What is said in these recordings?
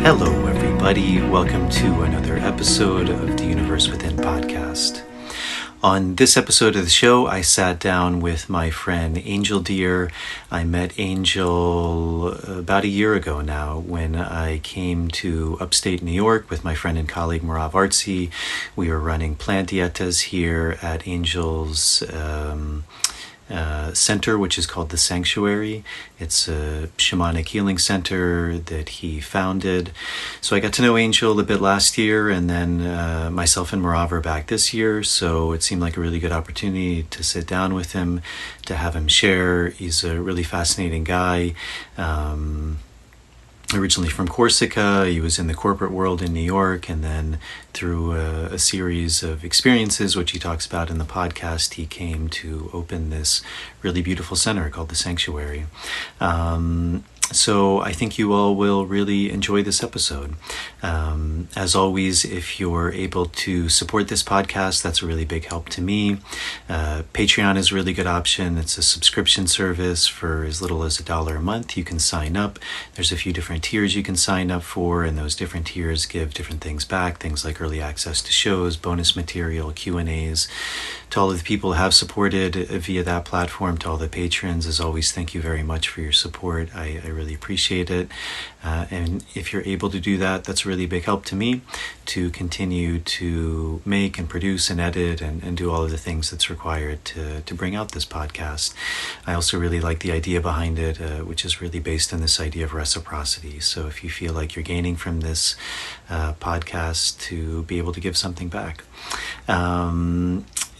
Hello, everybody. Welcome to another episode of the Universe Within podcast. On this episode of the show, I sat down with my friend Angel Deer. I met Angel about a year ago now when I came to upstate New York with my friend and colleague Marav Artsy. We were running plant dietas here at Angel's center, which is called The Sanctuary. It's a shamanic healing center that he founded. So I got to know Angel a bit last year, and then myself and Marav are back this year. So it seemed like a really good opportunity to sit down with him, to have him share. He's a really fascinating guy. Originally from Corsica, he was in the corporate world in New York, and then through a series of experiences, which he talks about in the podcast, he came to open this really beautiful center called The Sanctuary. So I think you all will really enjoy this episode. As always, if you're able to support this podcast, that's a really big help to me. Patreon is a really good option. It's a subscription service for as little as $1 a month. You can sign up. There's a few different tiers you can sign up for, and those different tiers give different things back, things like early access to shows, bonus material, Q&As. To all of the people who have supported via that platform, to all the patrons, as always, thank you very much for your support. I really appreciate it. And if you're able to do that, that's a really big help to me to continue to make and produce and edit and do all of the things that's required to bring out this podcast. I also really like the idea behind it, which is really based on this idea of reciprocity. So if you feel like you're gaining from this podcast, to be able to give something back.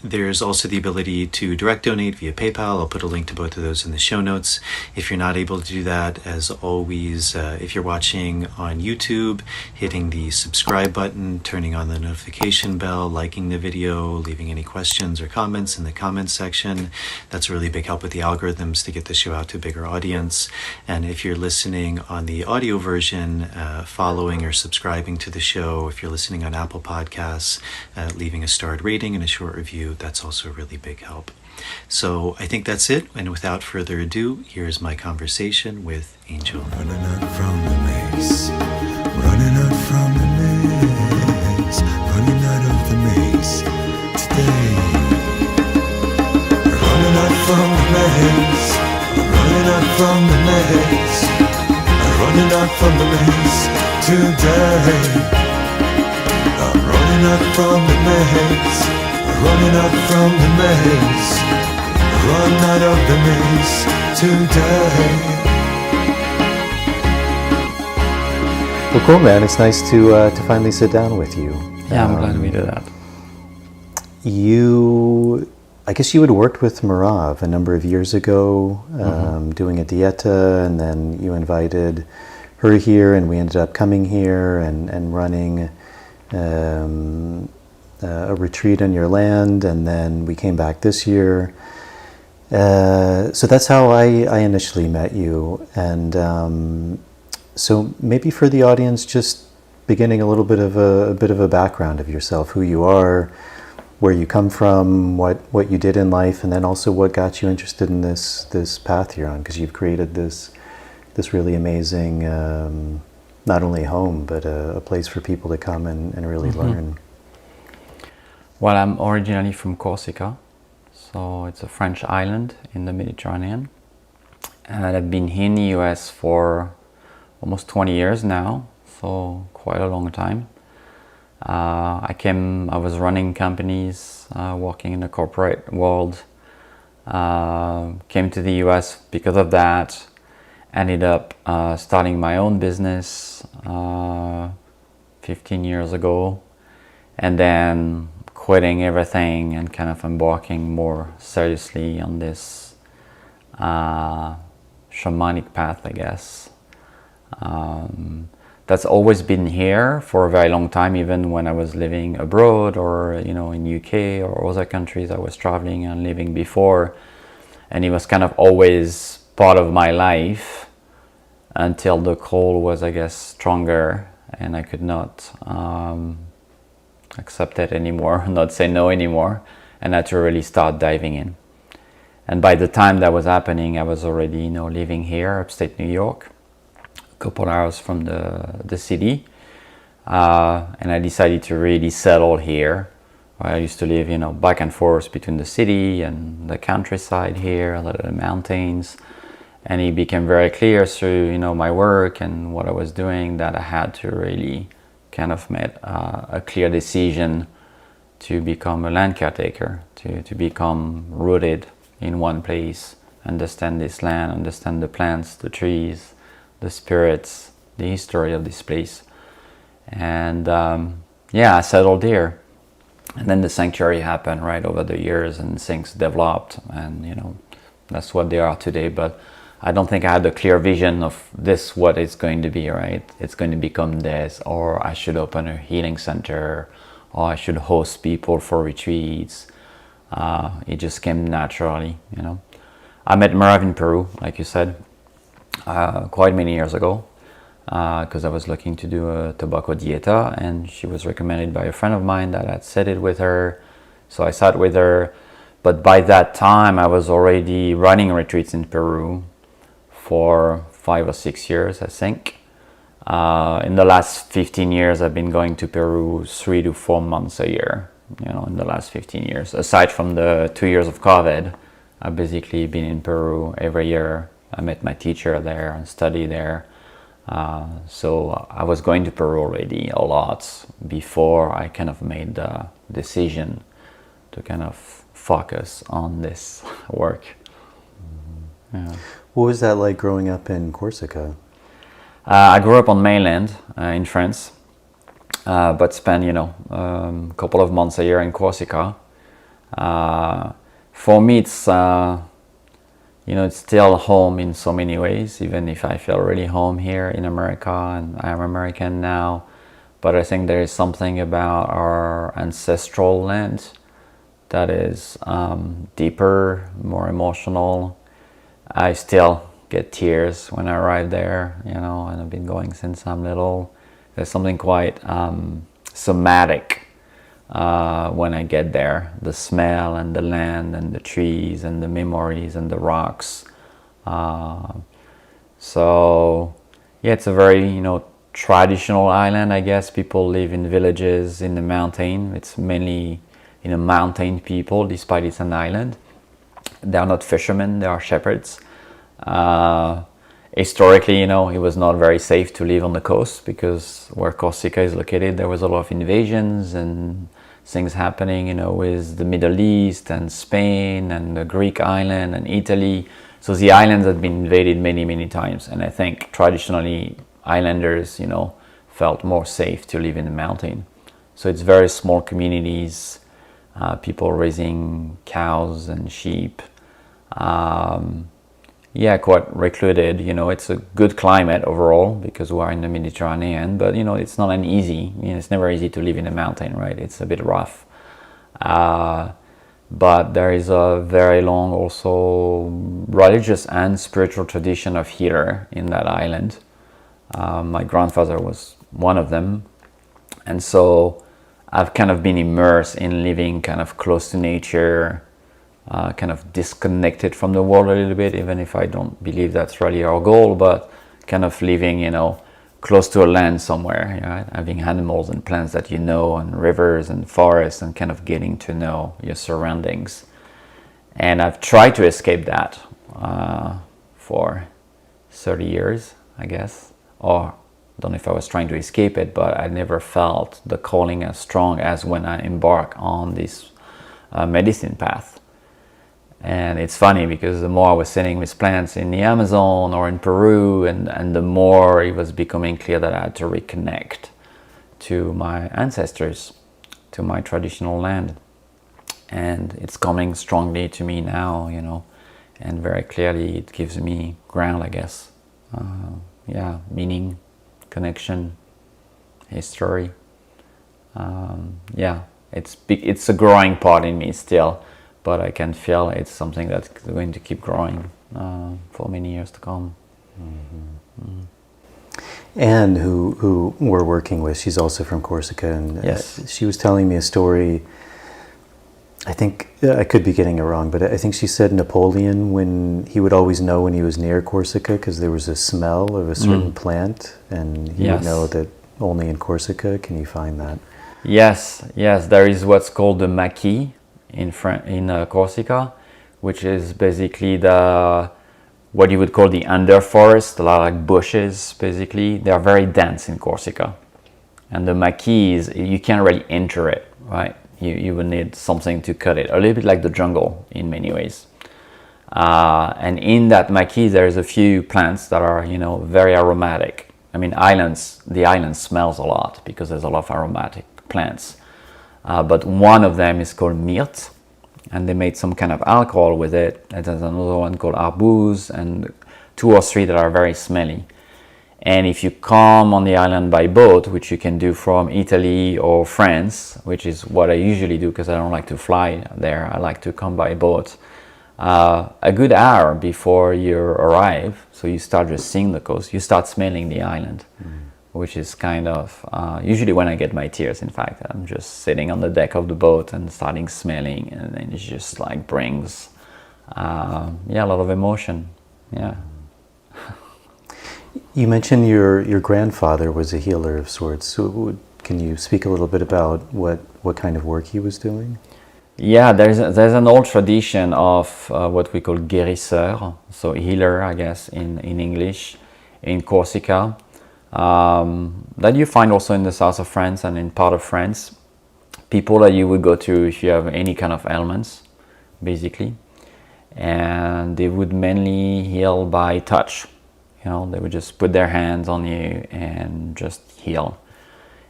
There's also the ability to direct donate via PayPal. I'll put a link to both of those in the show notes. If you're not able to do that, as always, if you're watching on YouTube, hitting the subscribe button, turning on the notification bell, liking the video, leaving any questions or comments in the comments section. That's a really big help with the algorithms to get the show out to a bigger audience. And if you're listening on the audio version, following or subscribing to the show, if you're listening on Apple Podcasts, leaving a starred rating and a short review, that's also a really big help. So I think that's it. And without further ado, here's my conversation with Angel. Running out from the maze, running out from the maze, running out of the maze today. Running out from the maze, running out from the maze, running out from the maze today. I'm running out from the maze. Running out from the maze, run out of the maze today. Well, cool, man. It's nice to finally sit down with you. Yeah, I'm glad we did that. I guess you had worked with Marav a number of years ago, doing a dieta, and then you invited her here, and we ended up coming here and running a retreat on your land, and then we came back this year. So that's how I initially met you. And so maybe for the audience, just beginning a little bit of a background of yourself, who you are, where you come from, what you did in life, and then also what got you interested in this path you're on, because you've created this really amazing not only home, but a place for people to come and really learn. Well, I'm originally from Corsica, so it's a French island in the Mediterranean, and I've been in the US for almost 20 years now, so quite a long time. I was running companies, working in the corporate world, came to the US because of that, ended up starting my own business 15 years ago, and then quitting everything and kind of embarking more seriously on this shamanic path, I guess. That's always been here for a very long time, even when I was living abroad or, in UK or other countries I was traveling and living before. And it was kind of always part of my life until the call was, I guess, stronger and I could not accept it anymore, not say no anymore, and I had to really start diving in. And by the time that was happening, I was already, living here, upstate New York, couple hours from the city. And I decided to really settle here. I used to live, back and forth between the city and the countryside here, a lot of the mountains. And it became very clear through, my work and what I was doing that I had to really kind of make a clear decision to become a land caretaker, to become rooted in one place, understand this land, understand the plants, the trees, the spirits, the history of this place. And I settled here. And then the sanctuary happened right over the years, and things developed, and that's what they are today. But I don't think I had a clear vision of this, what it's going to be, right? It's going to become this, or I should open a healing center, or I should host people for retreats. It just came naturally, I met Merv in Peru, like you said, quite many years ago, because I was looking to do a tobacco dieta, and she was recommended by a friend of mine that I'd studied with her. So I sat with her, but by that time I was already running retreats in Peru for 5 or 6 years, I think. In the last 15 years, I've been going to Peru 3 to 4 months a year, in the last 15 years. Aside from the 2 years of COVID, I've basically been in Peru every year. I met my teacher there and studied there. So I was going to Peru already a lot before I kind of made the decision to kind of focus on this work. Yeah. What was that like growing up in Corsica? I grew up on mainland in France, but spent a couple of months a year in Corsica. For me, it's it's still home in so many ways, even if I feel really home here in America, and I'm American now. But I think there is something about our ancestral land that is deeper, more emotional. I still get tears when I arrive there, and I've been going since I'm little. There's something quite somatic when I get there. The smell and the land and the trees and the memories and the rocks. So yeah, it's a very, traditional island, I guess. People live in villages in the mountain. It's mainly, mountain people, despite it's an island. They are not fishermen, they are shepherds. Historically, it was not very safe to live on the coast, because where Corsica is located, there was a lot of invasions and things happening, with the Middle East and Spain and the Greek island and Italy. So the islands had been invaded many, many times. And I think traditionally islanders, felt more safe to live in the mountain. So it's very small communities, people raising cows and sheep. Quite recluded. It's a good climate overall because we are in the Mediterranean, but it's not an easy, it's never easy to live in a mountain, right? It's a bit rough. But there is a very long also religious and spiritual tradition of healer in that island. My grandfather was one of them. And so I've kind of been immersed in living kind of close to nature, kind of disconnected from the world a little bit, even if I don't believe that's really our goal, but kind of living, close to a land somewhere, right? Having animals and plants that and rivers and forests, and kind of getting to know your surroundings. And I've tried to escape that for 30 years, I guess. Or I don't know if I was trying to escape it, but I never felt the calling as strong as when I embark on this medicine path. And it's funny because the more I was sitting with plants in the Amazon or in Peru, and the more it was becoming clear that I had to reconnect to my ancestors, to my traditional land. And it's coming strongly to me now, and very clearly it gives me ground, I guess. Meaning, connection, history. It's a growing part in me still. But I can feel it's something that's going to keep growing for many years to come. Mm-hmm. Anne, who we're working with, she's also from Corsica, and yes. She was telling me a story I think I could be getting it wrong, but I think she said Napoleon, when he would always know when he was near Corsica because there was a smell of a certain plant, and he would know that only in Corsica can you find that. Yes, there is what's called the maquis in Corsica, which is basically what you would call the underforest, a lot of like bushes. Basically, they are very dense in Corsica, and the maquis, you can't really enter it, right? You would need something to cut it, a little bit like the jungle in many ways. And in that maquis, there's a few plants that are, very aromatic. I mean, the island smells a lot because there's a lot of aromatic plants. But one of them is called myrte, and they made some kind of alcohol with it. And there's another one called arbouze, and 2 or 3 that are very smelly. And if you come on the island by boat, which you can do from Italy or France, which is what I usually do because I don't like to fly there, I like to come by boat, a good hour before you arrive, so you start just seeing the coast, you start smelling the island, which is kind of, usually when I get my tears, in fact, I'm just sitting on the deck of the boat and starting smelling, and then it just like brings, a lot of emotion, yeah. You mentioned your grandfather was a healer of sorts. So can you speak a little bit about what kind of work he was doing? Yeah, there's an old tradition of what we call guérisseur, so healer, I guess, in English, in Corsica, that you find also in the south of France and in part of France. People that you would go to if you have any kind of ailments, basically, and they would mainly heal by touch. They would just put their hands on you and just heal.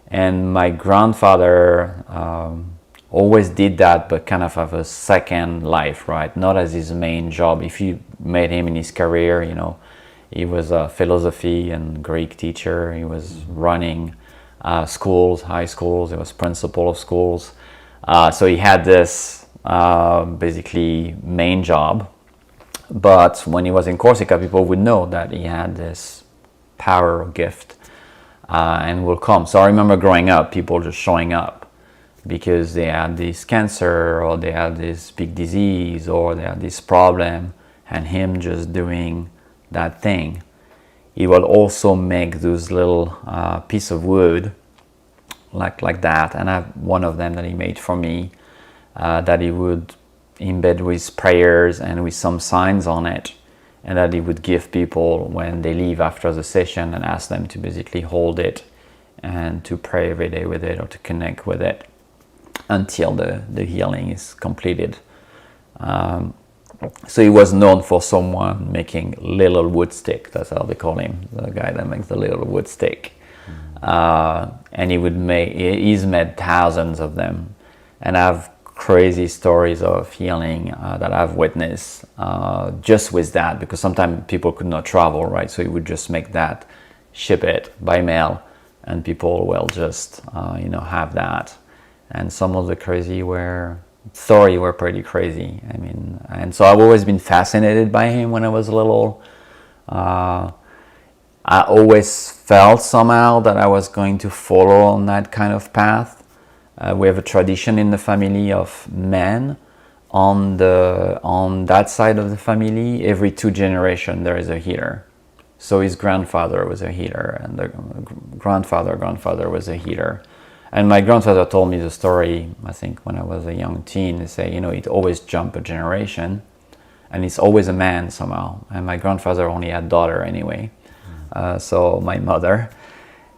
And my grandfather always did that, but kind of have a second life, right? Not as his main job. If you met him in his career, he was a philosophy and Greek teacher. He was running schools, high schools. He was principal of schools. So he had this basically main job. But when he was in Corsica, people would know that he had this power or gift and will come. So I remember growing up, people just showing up because they had this cancer or they had this big disease or they had this problem, and him just doing that thing. He will also make those little piece of wood like that, and I have one of them that he made for me that he would embed with prayers and with some signs on it, and that he would give people when they leave after the session and ask them to basically hold it and to pray every day with it or to connect with it until the healing is completed. So he was known for someone making little wood stick, that's how they call him, the guy that makes the little wood stick. And he's made thousands of them, and I've crazy stories of healing that I've witnessed just with that, because sometimes people could not travel, right? So he would just make that, ship it by mail, and people will just have that. And some of the stories were pretty crazy. I mean, and so I've always been fascinated by him when I was little. I always felt somehow that I was going to follow on that kind of path. We have a tradition in the family of men. On that side of the family, every 2 generations there is a healer. So his grandfather was a healer, and the grandfather was a healer. And my grandfather told me the story, I think when I was a young teen. They say, it always jump a generation, and it's always a man somehow. And my grandfather only had daughter anyway, so my mother.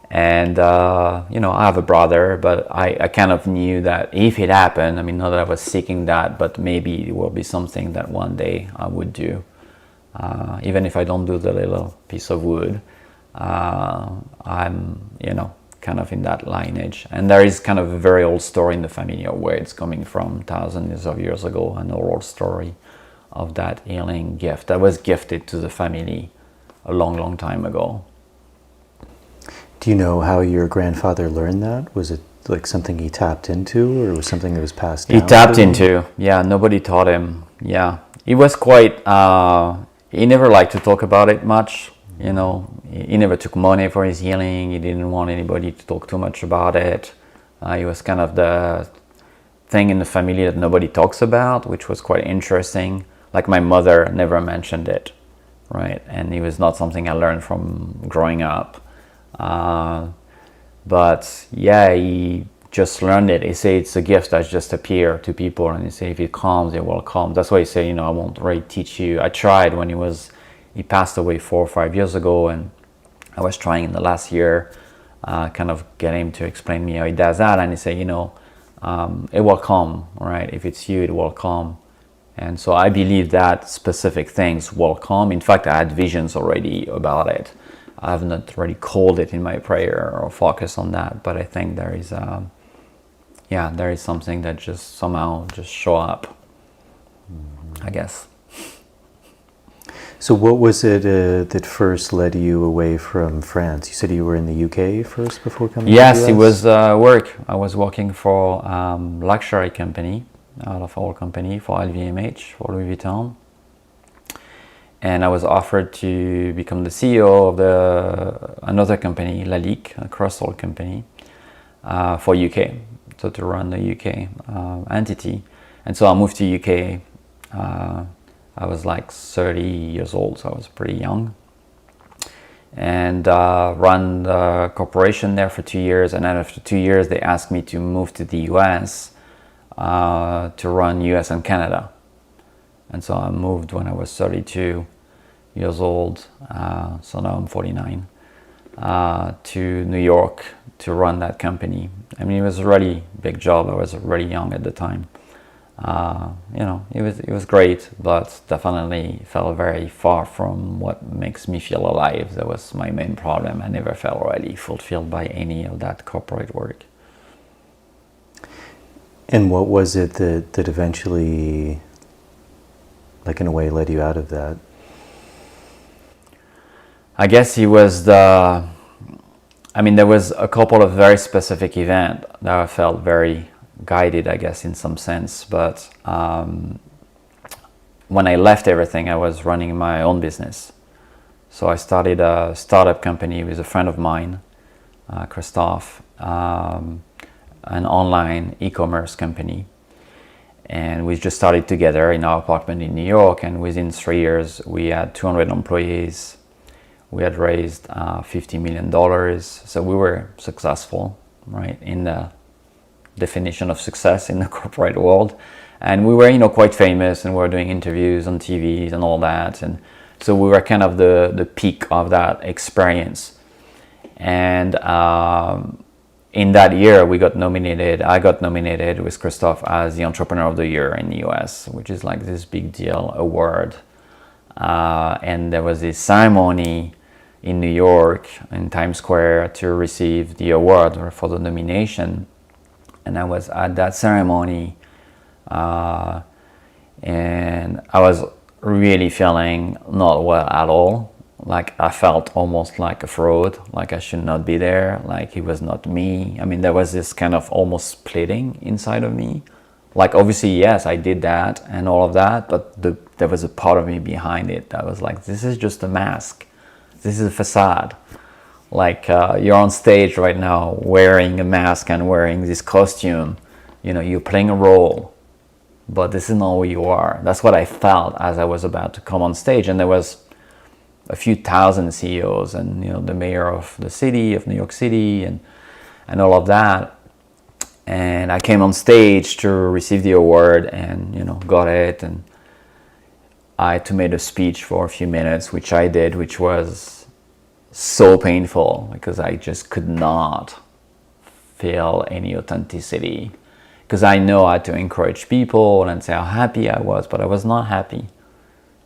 And I have a brother, but I kind of knew that if it happened, I mean, not that I was seeking that, but maybe it will be something that one day I would do. Even if I don't do the little piece of wood, I'm, kind of in that lineage. And there is kind of a very old story in the family of where it's coming from, thousands of years ago, an oral story of that healing gift that was gifted to the family a long, long time ago. Do you know how your grandfather learned that? Was it like something he tapped into, or was something that was passed down? He tapped into, yeah, nobody taught him. Yeah, he was quite, he never liked to talk about it much, he never took money for his healing. He didn't want anybody to talk too much about it. He was kind of thing in the family that nobody talks about, which was quite interesting. Like my mother never mentioned it, right? And it was not something I learned from growing up. But yeah, he just learned it. He say it's a gift that just appear to people, and he say if it comes, it will come. That's why he say, I won't really teach you. I tried when he passed away 4 or 5 years ago, and I was trying in the last year, kind of get him to explain me how he does that, and he say, it will come, right? If it's you, it will come. And so I believe that specific things will come. In fact, I had visions already about it. I have not really called it in my prayer or focus on that, but I think there is something that just somehow just show up, I guess. So what was it that first led you away from France? You said you were in the UK first before coming to the US? Yes, it was work. I was working for luxury company, out of all company, for LVMH, for Louis Vuitton. And I was offered to become the CEO of another company, Lalique, a crystal company, for UK, so to run the UK entity. And so I moved to UK. I was like 30 years old, so I was pretty young. And run the corporation there for 2 years. And then after 2 years, they asked me to move to the US to run US and Canada. And so I moved when I was 32 years old, so now I'm 49, to New York to run that company. I mean, it was a really big job. I was really young at the time. It was great, but definitely felt very far from what makes me feel alive. That was my main problem. I never felt really fulfilled by any of that corporate work. And what was it that eventually, like in a way, led you out of that? I guess it was there was a couple of very specific events that I felt very guided, I guess, in some sense. But when I left everything, I was running my own business. So I started a startup company with a friend of mine, Christophe, an online e-commerce company. And we just started together in our apartment in New York. And within 3 years, we had 200 employees. We had raised $50 million. So we were successful, right, in the definition of success in the corporate world. And we were, quite famous, and we were doing interviews on TVs and all that. And so we were kind of the peak of that experience. And in that year, I got nominated with Christophe as the Entrepreneur of the Year in the US, which is like this big deal award. And there was this ceremony in New York, in Times Square, to receive the award for the nomination. And I was at that ceremony, and I was really feeling not well at all. Like I felt almost like a fraud, like I should not be there, like it was not me. I mean, there was this kind of almost splitting inside of me. Like obviously, yes, I did that and all of that, but there was a part of me behind it that was like, this is just a mask. This is a facade. Like you're on stage right now wearing a mask and wearing this costume. You're playing a role, but this is not who you are. That's what I felt as I was about to come on stage. And there was a few thousand CEOs and, the mayor of the city, of New York City, and all of that. And I came on stage to receive the award and, got it. And I had to make a speech for a few minutes, which I did, which was so painful because I just could not feel any authenticity. Because I know I had to encourage people and say how happy I was, but I was not happy.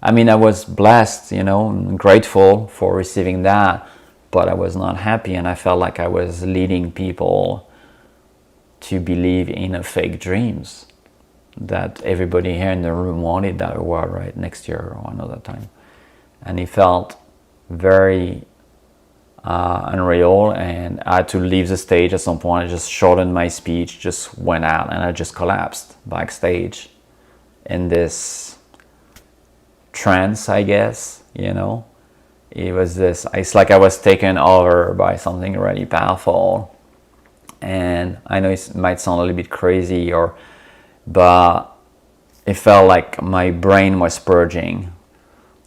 I mean, I was blessed, and grateful for receiving that, but I was not happy, and I felt like I was leading people to believe in a fake dreams that everybody here in the room wanted that award right next year or another time. And it felt very unreal, and I had to leave the stage at some point. I just shortened my speech, just went out, and I just collapsed backstage in this trance, I guess. It's like I was taken over by something really powerful. And I know it might sound a little bit crazy, or but it felt like my brain was purging,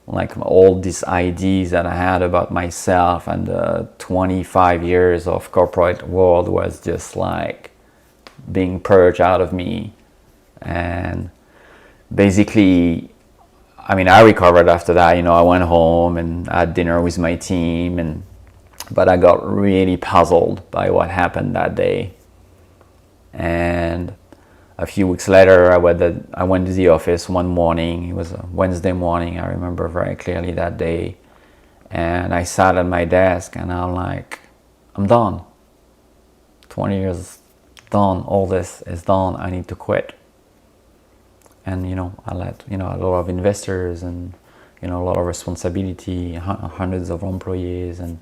like all these ideas that I had about myself and the 25 years of corporate world was just like being purged out of me. And basically, I mean, I recovered after that. I went home and had dinner with my team, but I got really puzzled by what happened that day. And a few weeks later, I went to the office one morning. It was a Wednesday morning. I remember very clearly that day. And I sat at my desk and I'm like, I'm done. 20 years done. All this is done. I need to quit. And, I let, a lot of investors and, a lot of responsibility, hundreds of employees. And,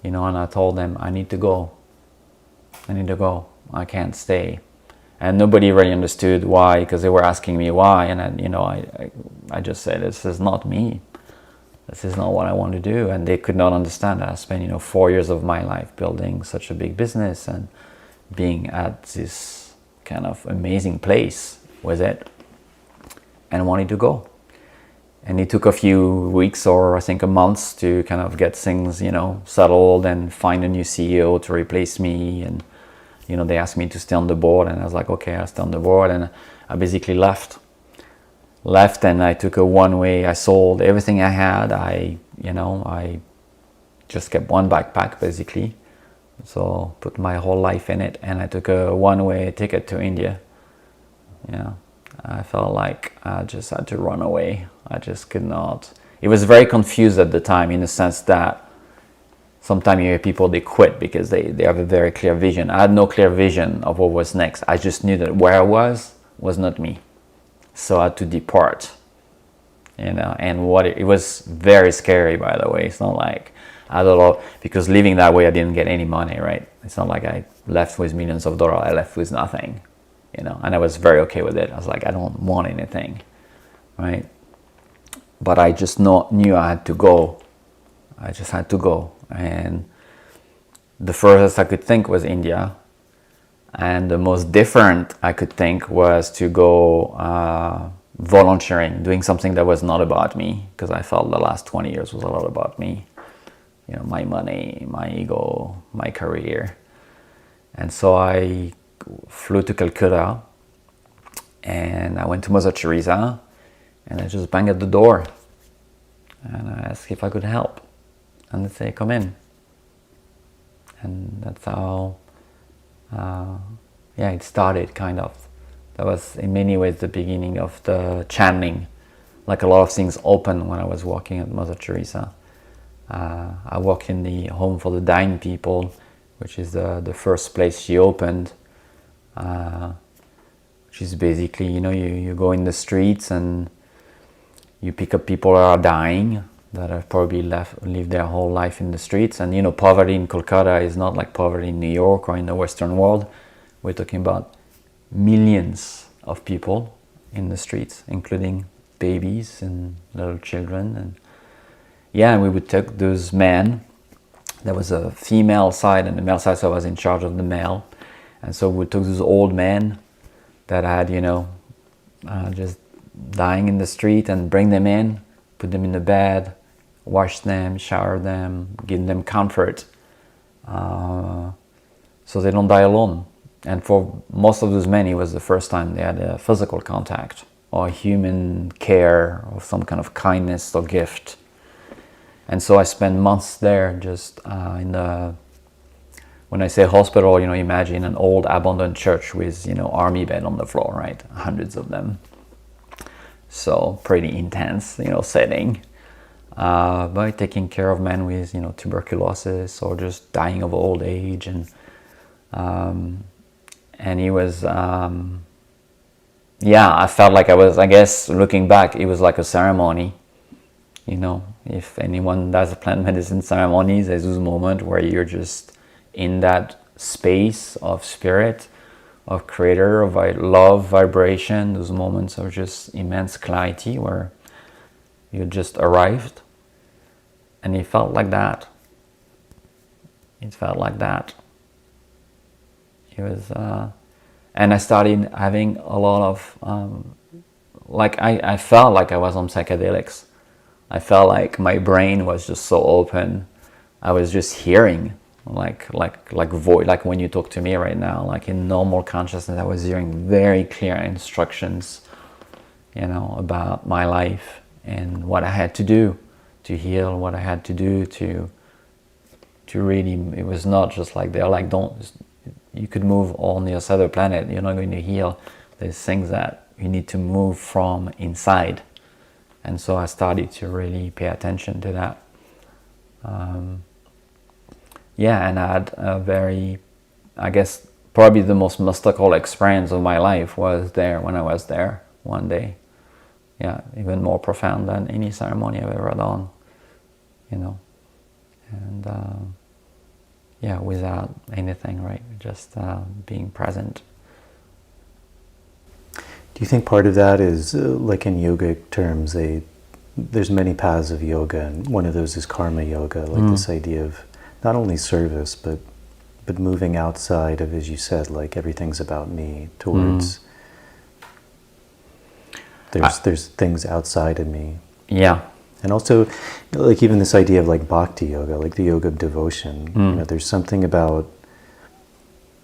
and I told them, I need to go. I can't stay. And nobody really understood why, because they were asking me why. And I just said, this is not me. This is not what I want to do. And they could not understand that. I spent, 4 years of my life building such a big business and being at this kind of amazing place with it and wanting to go. And it took a few weeks or I think a month to kind of get things, settled and find a new CEO to replace me. And they asked me to stay on the board, and I was like, okay, I'll stay on the board. And I basically left, and I took a one-way. I sold everything I had. I just kept one backpack basically, so put my whole life in it, and I took a one-way ticket to India. I felt like I just had to run away. I just could not. It was very confused at the time, in the sense that sometimes you hear people, they quit because they have a very clear vision. I had no clear vision of what was next. I just knew that where I was not me. So I had to depart. And it was very scary, by the way. It's not like I don't know, because living that way I didn't get any money, right? It's not like I left with millions of dollars. I left with nothing, and I was very okay with it. I was like, I don't want anything, right? But I just knew I had to go. I just had to go. And the furthest I could think was India. And the most different I could think was to go volunteering, doing something that was not about me, because I felt the last 20 years was a lot about me. My money, my ego, my career. And so I flew to Calcutta and I went to Mother Teresa and I just banged at the door and I asked if I could help. And they say, come in. And that's how, it started, kind of. That was in many ways the beginning of the channeling. Like a lot of things opened when I was working at Mother Teresa. I work in the home for the dying people, which is the first place she opened. Which is basically, you go in the streets and you pick up people that are dying, that have probably lived their whole life in the streets. And poverty in Kolkata is not like poverty in New York or in the Western world. We're talking about millions of people in the streets, including babies and little children. And we would take those men. There was a female side and a male side, so I was in charge of the male. And so we took those old men that had, just dying in the street, and bring them in, put them in the bed, wash them, shower them, give them comfort, so they don't die alone. And for most of those men, it was the first time they had a physical contact or human care or some kind of kindness or gift. And so I spent months there, just when I say hospital, imagine an old abandoned church with, army bed on the floor, right? Hundreds of them. So pretty intense, setting. By taking care of men with, tuberculosis or just dying of old age. And he was, I felt like I guess looking back, it was like a ceremony. If anyone does plant medicine ceremonies, there's this moment where you're just in that space of spirit, of creator, of love, vibration, those moments of just immense clarity where you just arrived. And it felt like that. It was, And I started having a lot of, I felt like I was on psychedelics. I felt like my brain was just so open. I was just hearing, like voice, like when you talk to me right now, like in normal consciousness, I was hearing very clear instructions, about my life and what I had to do to heal, what I had to do to really, it was not just like they're like, you could move on this other planet, you're not going to heal. There's things that you need to move from inside. And so I started to really pay attention to that. And I had a very, I guess, probably the most mystical experience of my life was there when I was there one day. Yeah, even more profound than any ceremony I've ever done, And without anything, right? Just being present. Do you think part of that is, like in yogic terms, there's many paths of yoga, and one of those is karma yoga, like this idea of not only service, but moving outside of, as you said, like everything's about me, towards there's things outside of me. Yeah. And also, like even this idea of like bhakti yoga, like the yoga of devotion, there's something about,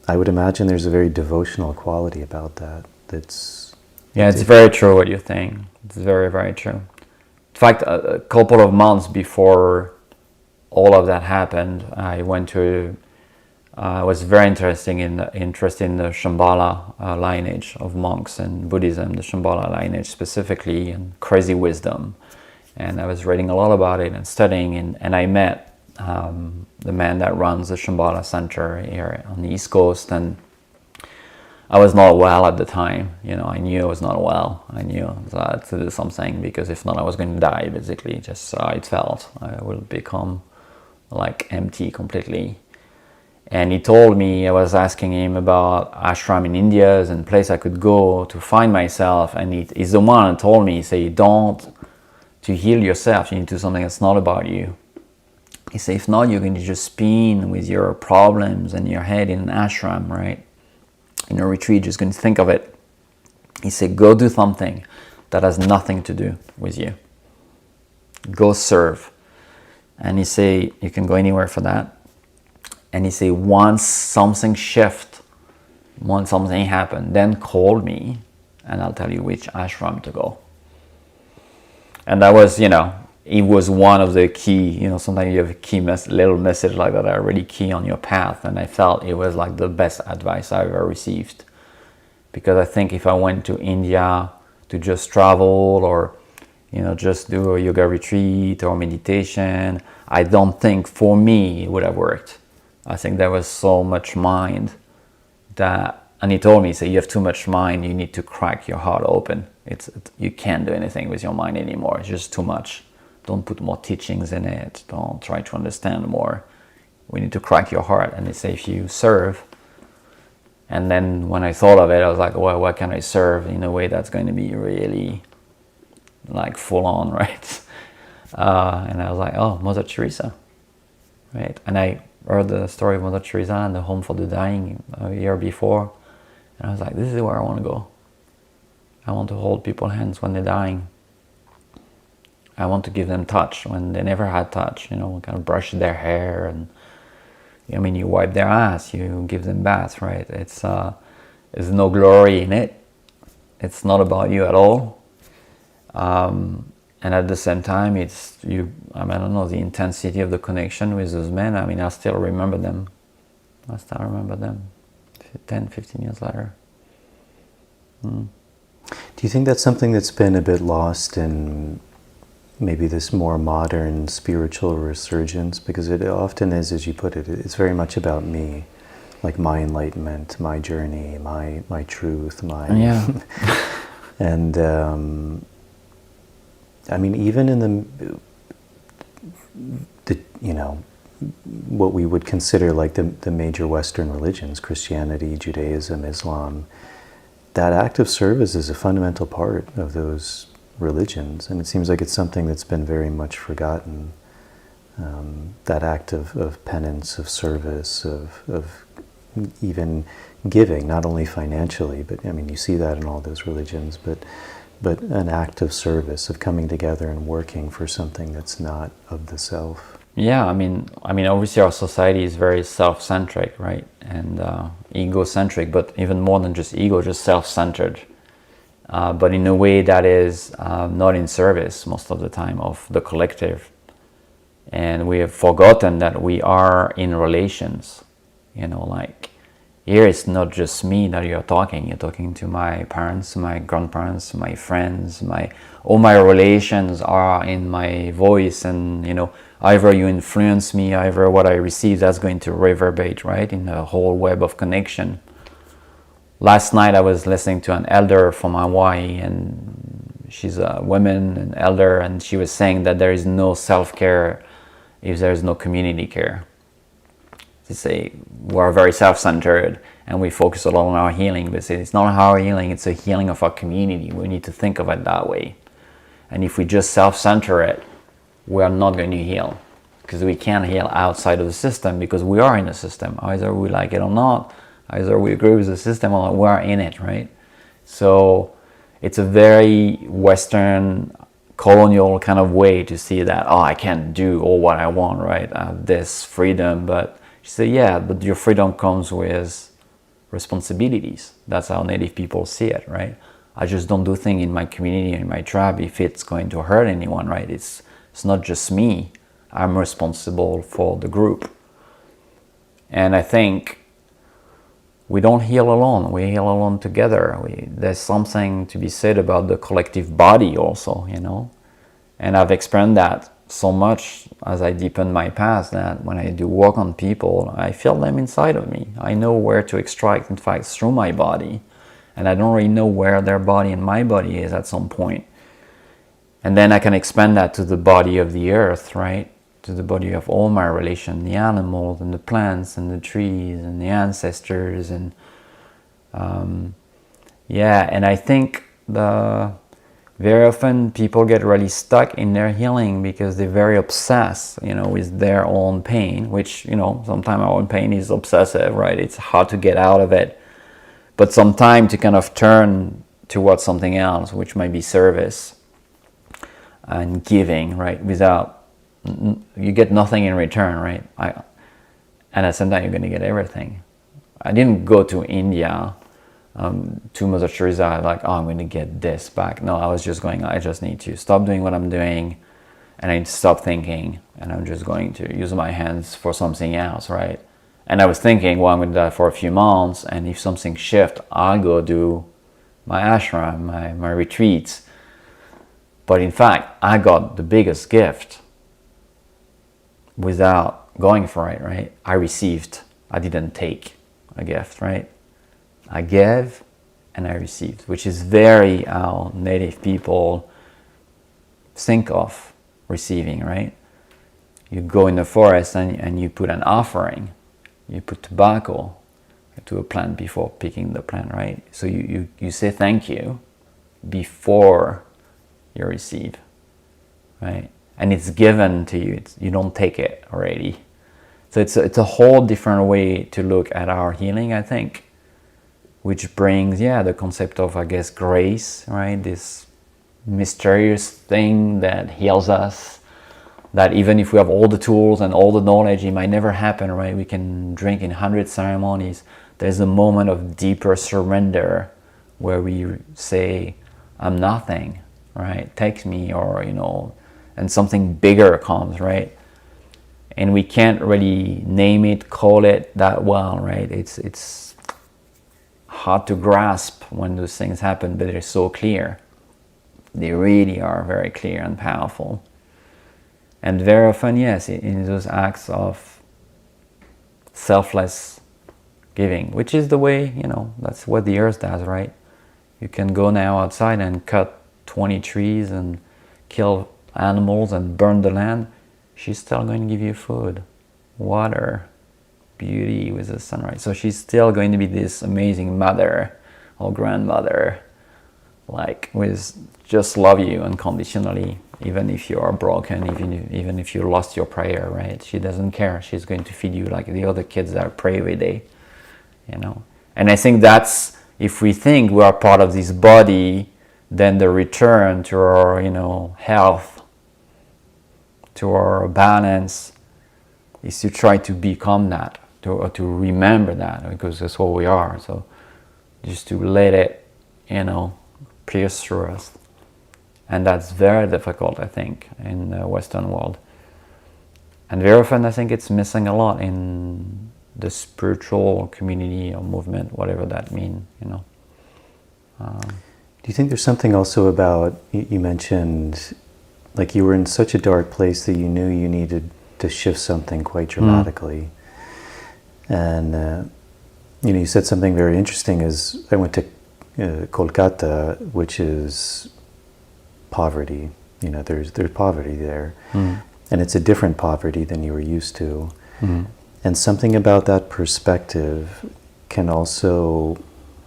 I would imagine there's a very devotional quality about that. It's very true what you're saying. It's very, very true. In fact, a couple of months before all of that happened, I was very interested in the Shambhala lineage of monks and Buddhism, the Shambhala lineage specifically, and crazy wisdom. And I was reading a lot about it and studying, and I met the man that runs the Shambhala Center here on the East Coast, and I was not well at the time. I knew I was not well. I knew I had to do something, because if not, I was going to die, basically. Just how it felt. I will become like empty completely. And he told me, I was asking him about ashram in India and place I could go to find myself, and he's the one who told me, say, to heal yourself, you need to do something that's not about you. He said, if not, you're going to just spin with your problems in your head in an ashram, right? In a retreat, just going to think of it. He said, go do something that has nothing to do with you. Go serve. And he said, you can go anywhere for that. And he said, once something shifts, once something happens, then call me and I'll tell you which ashram to go. And that was, it was one of the key, sometimes you have a key little message like that are really key on your path. And I felt it was like the best advice I ever received. Because I think if I went to India to just travel or, just do a yoga retreat or meditation, I don't think for me it would have worked. I think there was so much mind and he told me, you have too much mind, you need to crack your heart open. You can't do anything with your mind anymore, it's just too much. Don't put more teachings in it, don't try to understand more. We need to crack your heart. And they say, if you serve, and then when I thought of it, I was like, well, what can I serve in a way that's going to be really like full on, right? And I was like, oh, Mother Teresa, right? And I heard the story of Mother Teresa and the Home for the Dying a year before, and I was like, this is where I want to go. I want to hold people's hands when they're dying. I want to give them touch when they never had touch, kind of brush their hair, and you wipe their ass, you give them baths, right? There's no glory in it. It's not about you at all. And at the same time, I don't know, the intensity of the connection with those men. I still remember them. 10, 15 years later. Do you think that's something that's been a bit lost in maybe this more modern spiritual resurgence? Because it often is, as you put it, it's very much about me, like my enlightenment, my journey, my truth, Yeah. And even in the what we would consider like the major Western religions, Christianity, Judaism, Islam, that act of service is a fundamental part of those religions, and it seems like it's something that's been very much forgotten. That act of penance, of service, of even giving, not only financially, but I mean, you see that in all those religions, but an act of service, of coming together and working for something that's not of the self. Yeah, I mean, obviously our society is very self-centric, right, and egocentric, but even more than just ego, just self-centered. But in a way that is not in service most of the time of the collective. And we have forgotten that we are in relations. Like here it's not just me that you're talking to my parents, my grandparents, my friends, all my relations are in my voice, and either you influence me, either what I receive, that's going to reverberate, right, in a whole web of connection. Last night I was listening to an elder from Hawaii, and she's a woman, an elder, and she was saying that there is no self-care if there is no community care. They say we're very self-centered and we focus a lot on our healing, but it's not our healing, it's a healing of our community. We need to think of it that way. And if we just self-center it, we are not going to heal, because we can't heal outside of the system, because we are in the system. Either we like it or not, either we agree with the system or we are in it, right? So it's a very Western colonial kind of way to see that, I can't do all what I want, right? I have this freedom, but you say, yeah, but your freedom comes with responsibilities. That's how Native people see it, right? I just don't do things in my community, in my tribe, if it's going to hurt anyone, right? It's not just me. I'm responsible for the group. And I think we don't heal alone. We heal alone together. There's something to be said about the collective body also, And I've experienced that so much as I deepen my path, that when I do work on people, I feel them inside of me. I know where to extract, in fact, through my body. And I don't really know where their body and my body is at some point. And then I can expand that to the body of the earth, right? To the body of all my relations, the animals and the plants and the trees and the ancestors. And and I think very often people get really stuck in their healing because they're very obsessed, with their own pain, which, sometimes our own pain is obsessive, right? It's hard to get out of it. But sometimes to kind of turn towards something else, which might be service and giving, right? You get nothing in return, right? And at the same time, you're going to get everything. I didn't go to India to Mother Teresa like, I'm going to get this back. No, I was just going, I just need to stop doing what I'm doing, and I need to stop thinking, and I'm just going to use my hands for something else, right? And I was thinking, well, I'm going to do that for a few months, and if something shifts, I'll go do my ashram, my retreats. But in fact, I got the biggest gift without going for it, right? I received. I didn't take a gift, right? I gave and I received, which is very how Native people think of receiving, right? You go in the forest and you put an offering. You put tobacco to a plant before picking the plant, right? So you say thank you before you receive, right? And it's given to you. You don't take it already. So it's a whole different way to look at our healing, I think, which brings, the concept of, I guess, grace, right? This mysterious thing that heals us, that even if we have all the tools and all the knowledge, it might never happen, right? We can drink in 100 ceremonies. There's a moment of deeper surrender where we say, I'm nothing, right? Take me, or, and something bigger comes, right? And we can't really name it, call it that well, right? It's hard to grasp when those things happen, but they're so clear. They really are very clear and powerful. And very often, yes, in those acts of selfless giving, which is the way, that's what the earth does, right? You can go now outside and cut 20 trees and kill animals and burn the land. She's still going to give you food, water, beauty with the sunrise. So she's still going to be this amazing mother or grandmother, like, with just love you unconditionally, even if you are broken, even if you lost your prayer, right? She doesn't care. She's going to feed you like the other kids that pray every day. you know. And I think that's, if we think we are part of this body, then the return to our, you know, health, to our balance, is to try to become that, to remember that, because that's what we are. So just to let it, you know, pierce through us. And that's very difficult, I think, in the Western world. And very often I think it's missing a lot in the spiritual community or movement, whatever that means, you know. Do you think there's something also about, you mentioned, like you were in such a dark place that you knew you needed to shift something quite dramatically. And, you know, you said something very interesting is, I went to Kolkata, which is poverty. You know, there's poverty there. And it's a different poverty than you were used to. And something about that perspective can also,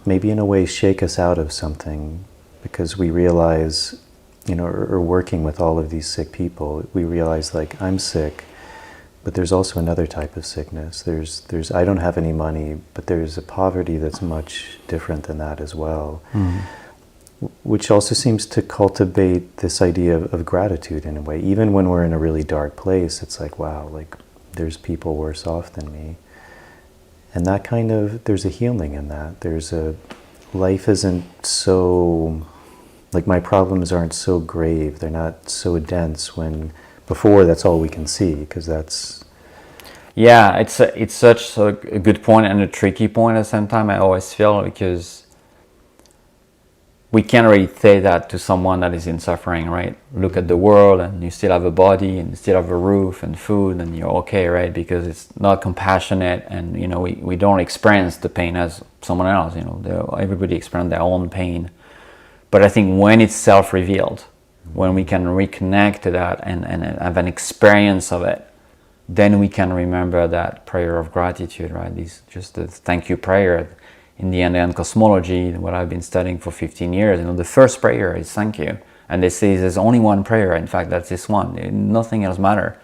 maybe in a way, shake us out of something, because we realize, you know, or working with all of these sick people, we realize, like, I'm sick, but there's also another type of sickness. There's I don't have any money, but there's a poverty that's much different than that as well. Which also seems to cultivate this idea of gratitude in a way. Even when we're in a really dark place, it's like, wow, like there's people worse off than me. And that kind of, there's a healing in that. There's a, life isn't so, like my problems aren't so grave. They're not so dense when, before that's all we can see, because that's... Yeah, it's such a good point and a tricky point at the same time, I always feel, because we can't really say that to someone that is in suffering, right? Look at the world and you still have a body and you still have a roof and food and you're okay, right? Because it's not compassionate, and, you know, we don't experience the pain as someone else, you know, everybody experiences their own pain. But I think when it's self-revealed, when we can reconnect to that and have an experience of it, then we can remember that prayer of gratitude, right? Just the thank you prayer. In the Indian cosmology, what I've been studying for 15 years, you know, the first prayer is thank you. And they say there's only one prayer. In fact, that's this one. Nothing else matters.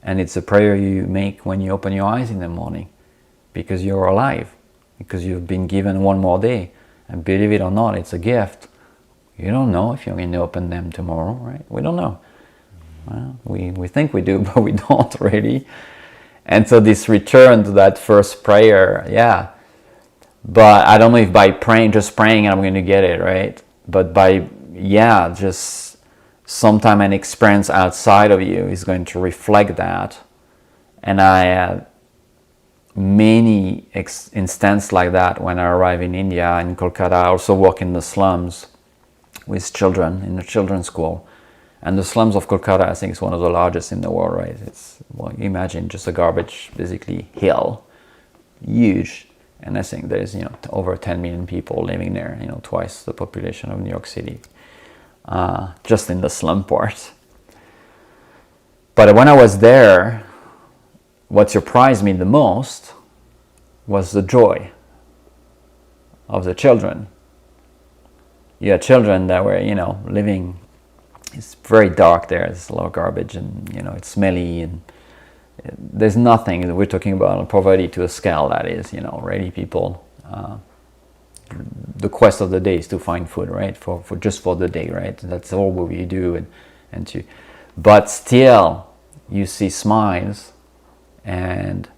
And it's a prayer you make when you open your eyes in the morning, because you're alive, because you've been given one more day. And believe it or not, it's a gift. You don't know if you're going to open them tomorrow, right? We don't know. Well, we think we do, but we don't really. And so this return to that first prayer, yeah. But I don't know if by just praying I'm going to get it, right? But by, yeah, just sometime an experience outside of you is going to reflect that. And I had many instances like that when I arrived in India, in Kolkata. I also work in the slums with children, in a children's school. And the slums of Kolkata, I think, is one of the largest in the world, right? It's, well, imagine just a garbage, basically, hill, huge. And I think there's, you know, over 10 million people living there, you know, twice the population of New York City, just in the slum part. But when I was there, what surprised me the most was the joy of the children. You had children that were, you know, living, it's very dark there, there's a lot of garbage and, you know, it's smelly, and there's nothing that we're talking about poverty to a scale that is, you know, really people, the quest of the day is to find food, right? For just for the day, right? That's all we do, but still you see smiles and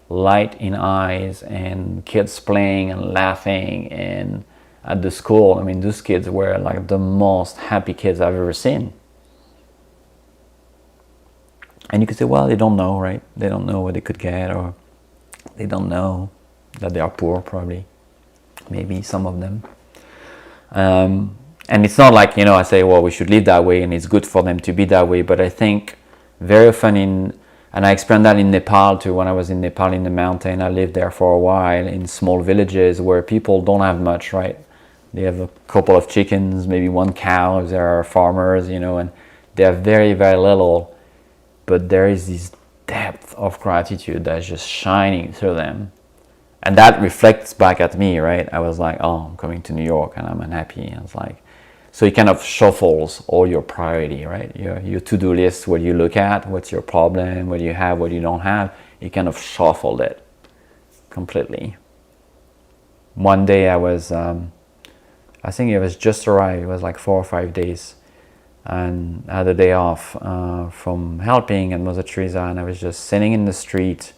light in eyes and kids playing and laughing, and at the school, I mean, those kids were like the most happy kids I've ever seen. And you could say, well, they don't know, right? They don't know what they could get, or they don't know that they are poor, probably. Maybe some of them. And it's not like, you know, I say, well, we should live that way and it's good for them to be that way. But I think very often and I experienced that in Nepal too. When I was in Nepal in the mountain, I lived there for a while in small villages where people don't have much, right? They have a couple of chickens, maybe one cow if there are farmers, you know, and they have very, very little. But there is this depth of gratitude that's just shining through them. And that reflects back at me, right? I was like, oh, I'm coming to New York and I'm unhappy. I was like, so it kind of shuffles all your priority, right? Your to-do list, what you look at, what's your problem, what you have, what you don't have. You kind of shuffled it completely. one day I was, I think it was just arrived, it was like 4 or 5 days, and I had a day off from helping at Mother Teresa, and I was just sitting in the street,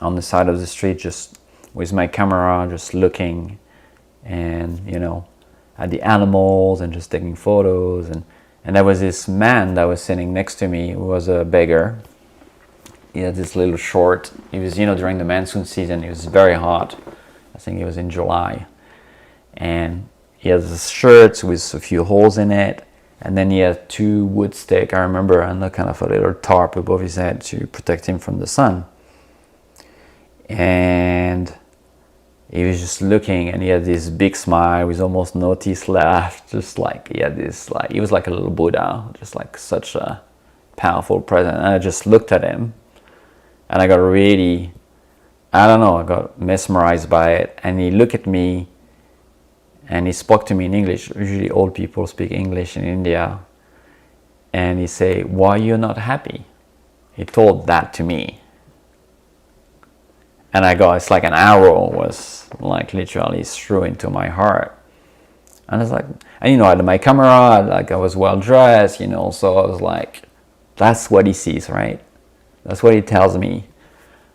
on the side of the street, just with my camera, just looking, and at the animals and just taking photos, and there was this man that was sitting next to me who was a beggar. He had this little short, it was during the monsoon season, it was very hot, I think it was in July, and he had this shirt with a few holes in it, and then he had 2 wood sticks, I remember, and a kind of a little tarp above his head to protect him from the sun. And he was just looking, and he had this big smile with almost no teeth left, just like he had this, like he was like a little Buddha, just like such a powerful presence. And I just looked at him, and I got really, I don't know, I got mesmerized by it. And he looked at me, and he spoke to me in English. Usually old people speak English in India. And he said, "Why you're not happy?" He told that to me. And I got, it's like an arrow was like literally through into my heart. And I was like, and I had my camera, like I was well dressed, so I was like, that's what he sees, right? That's what he tells me.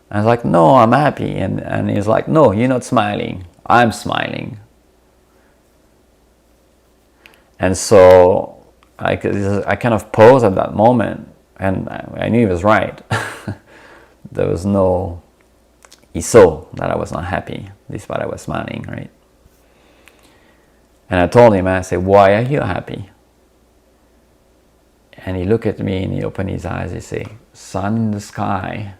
And I was like, no, I'm happy. And he's like, no, you're not smiling. I'm smiling. And so I kind of paused at that moment, and I knew he was right. There was no, he saw that I was not happy, despite I was smiling, right? And I told him, I said, why are you happy? And he looked at me and he opened his eyes. He said, sun in the sky,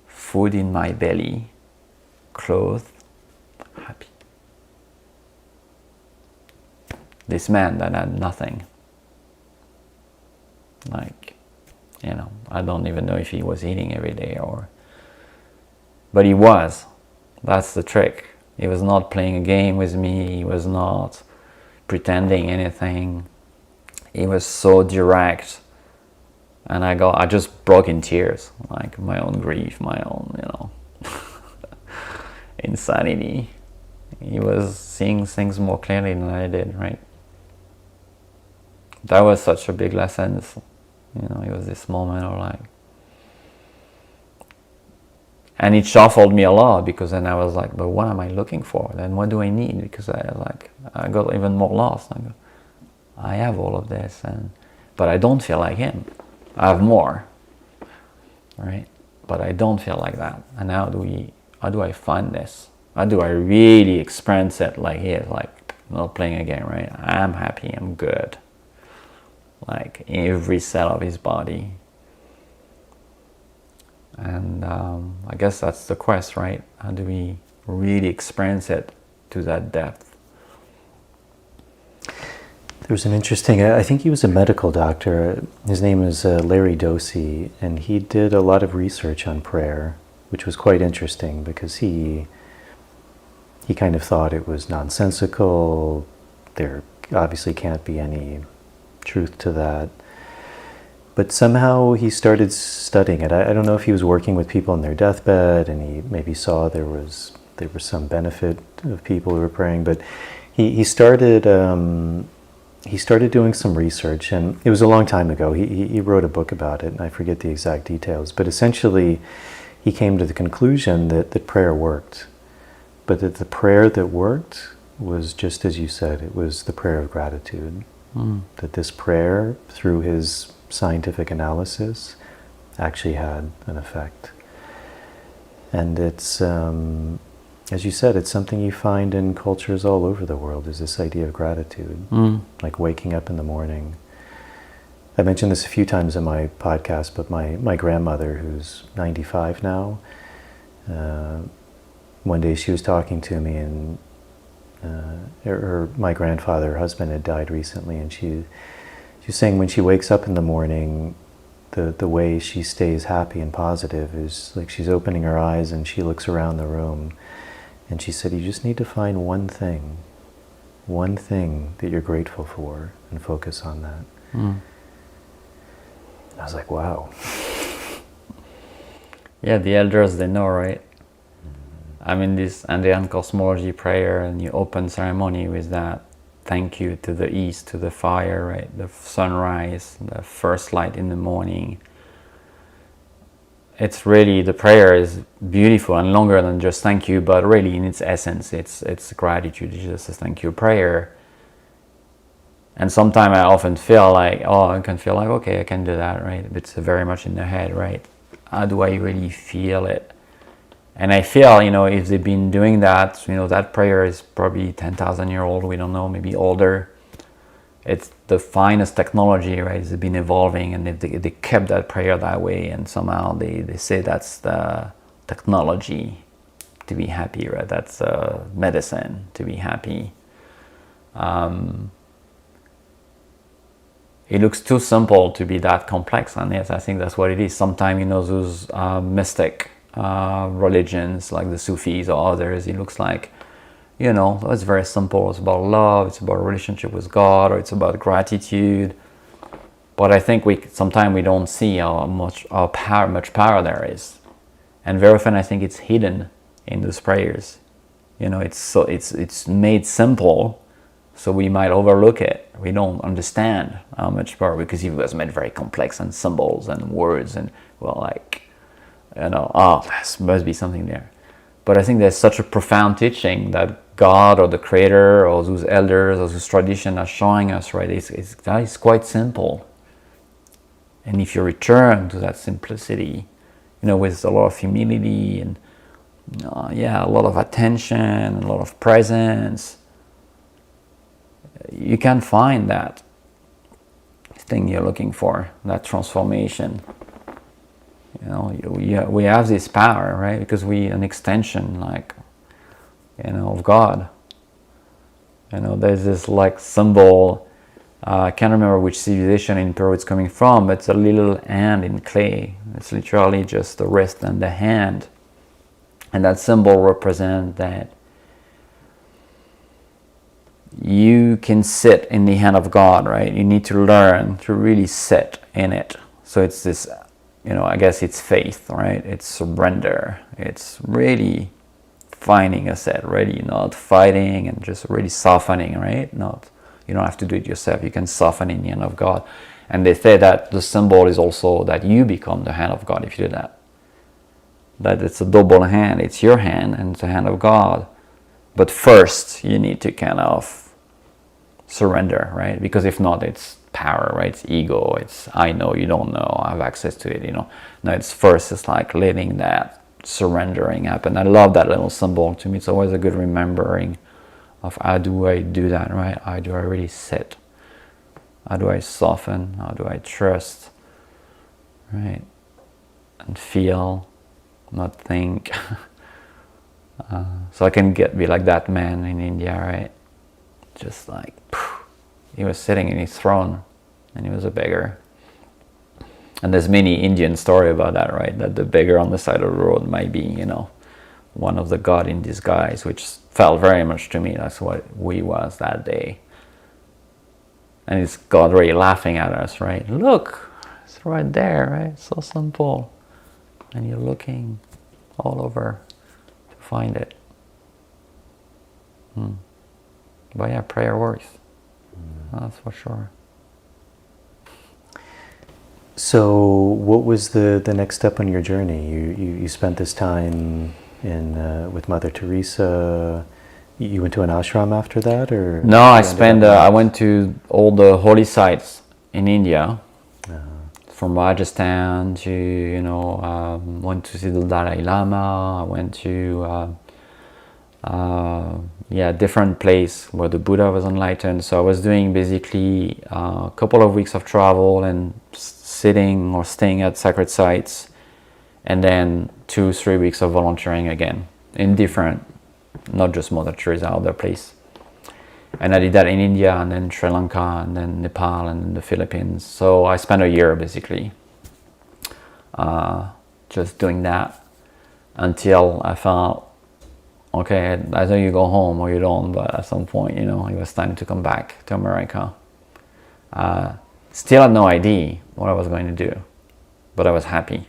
food in my belly, clothes, happy. This man that had nothing. Like, I don't even know if he was eating every day but he was. That's the trick. He was not playing a game with me. He was not pretending anything. He was so direct. And I just broke in tears, like my own grief, my own, insanity. He was seeing things more clearly than I did, right? That was such a big lesson. It was this moment of like, and it shuffled me a lot, because then I was like, but what am I looking for? Then what do I need? Because I got even more lost. I have all of this, but I don't feel like him. I have more, right? But I don't feel like that. And how do I find this? How do I really experience it like he is, like not playing a game, right? I'm happy, I'm good. Like every cell of his body. And I guess that's the quest, right? How do we really experience it to that depth? There's an interesting, I think he was a medical doctor. His name is Larry Dosey, and he did a lot of research on prayer, which was quite interesting, because he kind of thought it was nonsensical. There obviously can't be any truth to that. But somehow he started studying it. I don't know if he was working with people on their deathbed and he maybe saw there was some benefit of people who were praying, but he started doing some research, and it was a long time ago. He wrote a book about it, and I forget the exact details, but essentially he came to the conclusion that prayer worked, but that the prayer that worked was just as you said, it was the prayer of gratitude. That this prayer, through his scientific analysis, actually had an effect. And it's, as you said, it's something you find in cultures all over the world, is this idea of gratitude. Like waking up in the morning. I mentioned this a few times in my podcast, but my grandmother, who's 95 now, one day she was talking to me, and my grandfather, her husband, had died recently, and she was saying when she wakes up in the morning, the way she stays happy and positive is like she's opening her eyes and she looks around the room, and she said, you just need to find one thing that you're grateful for and focus on that. I was like, wow. Yeah, the elders, they know, right? I'm in this Andean cosmology prayer, and you open ceremony with that thank you to the east, to the fire, right? The sunrise, the first light in the morning. It's really, the prayer is beautiful and longer than just thank you, but really in its essence, it's gratitude. It's just a thank you prayer. And sometimes I often feel like, okay, I can do that, right? It's very much in the head, right? How do I really feel it? And I feel, if they've been doing that, that prayer is probably 10,000 years old, we don't know, maybe older. It's the finest technology, right? It's been evolving, and they kept that prayer that way, and somehow they say that's the technology to be happy, right? That's medicine to be happy. It looks too simple to be that complex, and yes, I think that's what it is. Sometimes, those mystic religions like the Sufis or others, it looks like, it's very simple. It's about love, it's about a relationship with God, or it's about gratitude. But I think sometimes we don't see how much power there is, and very often I think it's hidden in those prayers. It's made simple, so we might overlook it. We don't understand how much power, because it was made very complex, and symbols and words, and there must be something there. But I think there's such a profound teaching that God or the Creator or those elders or those traditions are showing us, right? It's quite simple. And if you return to that simplicity, with a lot of humility and a lot of attention, a lot of presence, you can find that thing you're looking for, that transformation. We have this power, right? Because we're an extension, of God. There's this symbol. I can't remember which civilization in Peru it's coming from, but it's a little hand in clay. It's literally just the wrist and the hand. And that symbol represents that you can sit in the hand of God, right? You need to learn to really sit in it. So it's this, I guess it's faith, right? It's surrender. It's really finding a set, really not fighting, and just really softening, right? You don't have to do it yourself. You can soften in the hand of God. And they say that the symbol is also that you become the hand of God if you do that. That it's a double hand. It's your hand and it's the hand of God. But first, you need to kind of surrender, right? Because if not, it's power, right? It's ego. It's I know, you don't know, I have access to it, No, it's like letting that surrendering happen. I love that little symbol. To me, it's always a good remembering of how do I do that, right? How do I really sit? How do I soften? How do I trust, right? And feel, not think. So I can be like that man in India, right? Just like, he was sitting in his throne and he was a beggar. And there's many Indian story about that, right? That the beggar on the side of the road might be, one of the God in disguise, which felt very much to me. That's what we was that day. And it's God really laughing at us, right? Look, it's right there, right? So simple. And you're looking all over to find it. But yeah, prayer works. That's for sure. So what was the next step on your journey? You spent this time with Mother Teresa. You went to an ashram after that, or? No, I went to all the holy sites in India, from Rajasthan to, went to see the Dalai Lama. I went to, different place where the Buddha was enlightened. So I was doing basically a couple of weeks of travel and sitting or staying at sacred sites, and then 2-3 weeks of volunteering again in different, not just Mother Teresa, other place. And I did that in India, and then Sri Lanka, and then Nepal, and then the Philippines. So I spent a year basically just doing that until I found, okay, either you go home or you don't, but at some point, it was time to come back to America. Still had no idea what I was going to do, but I was happy.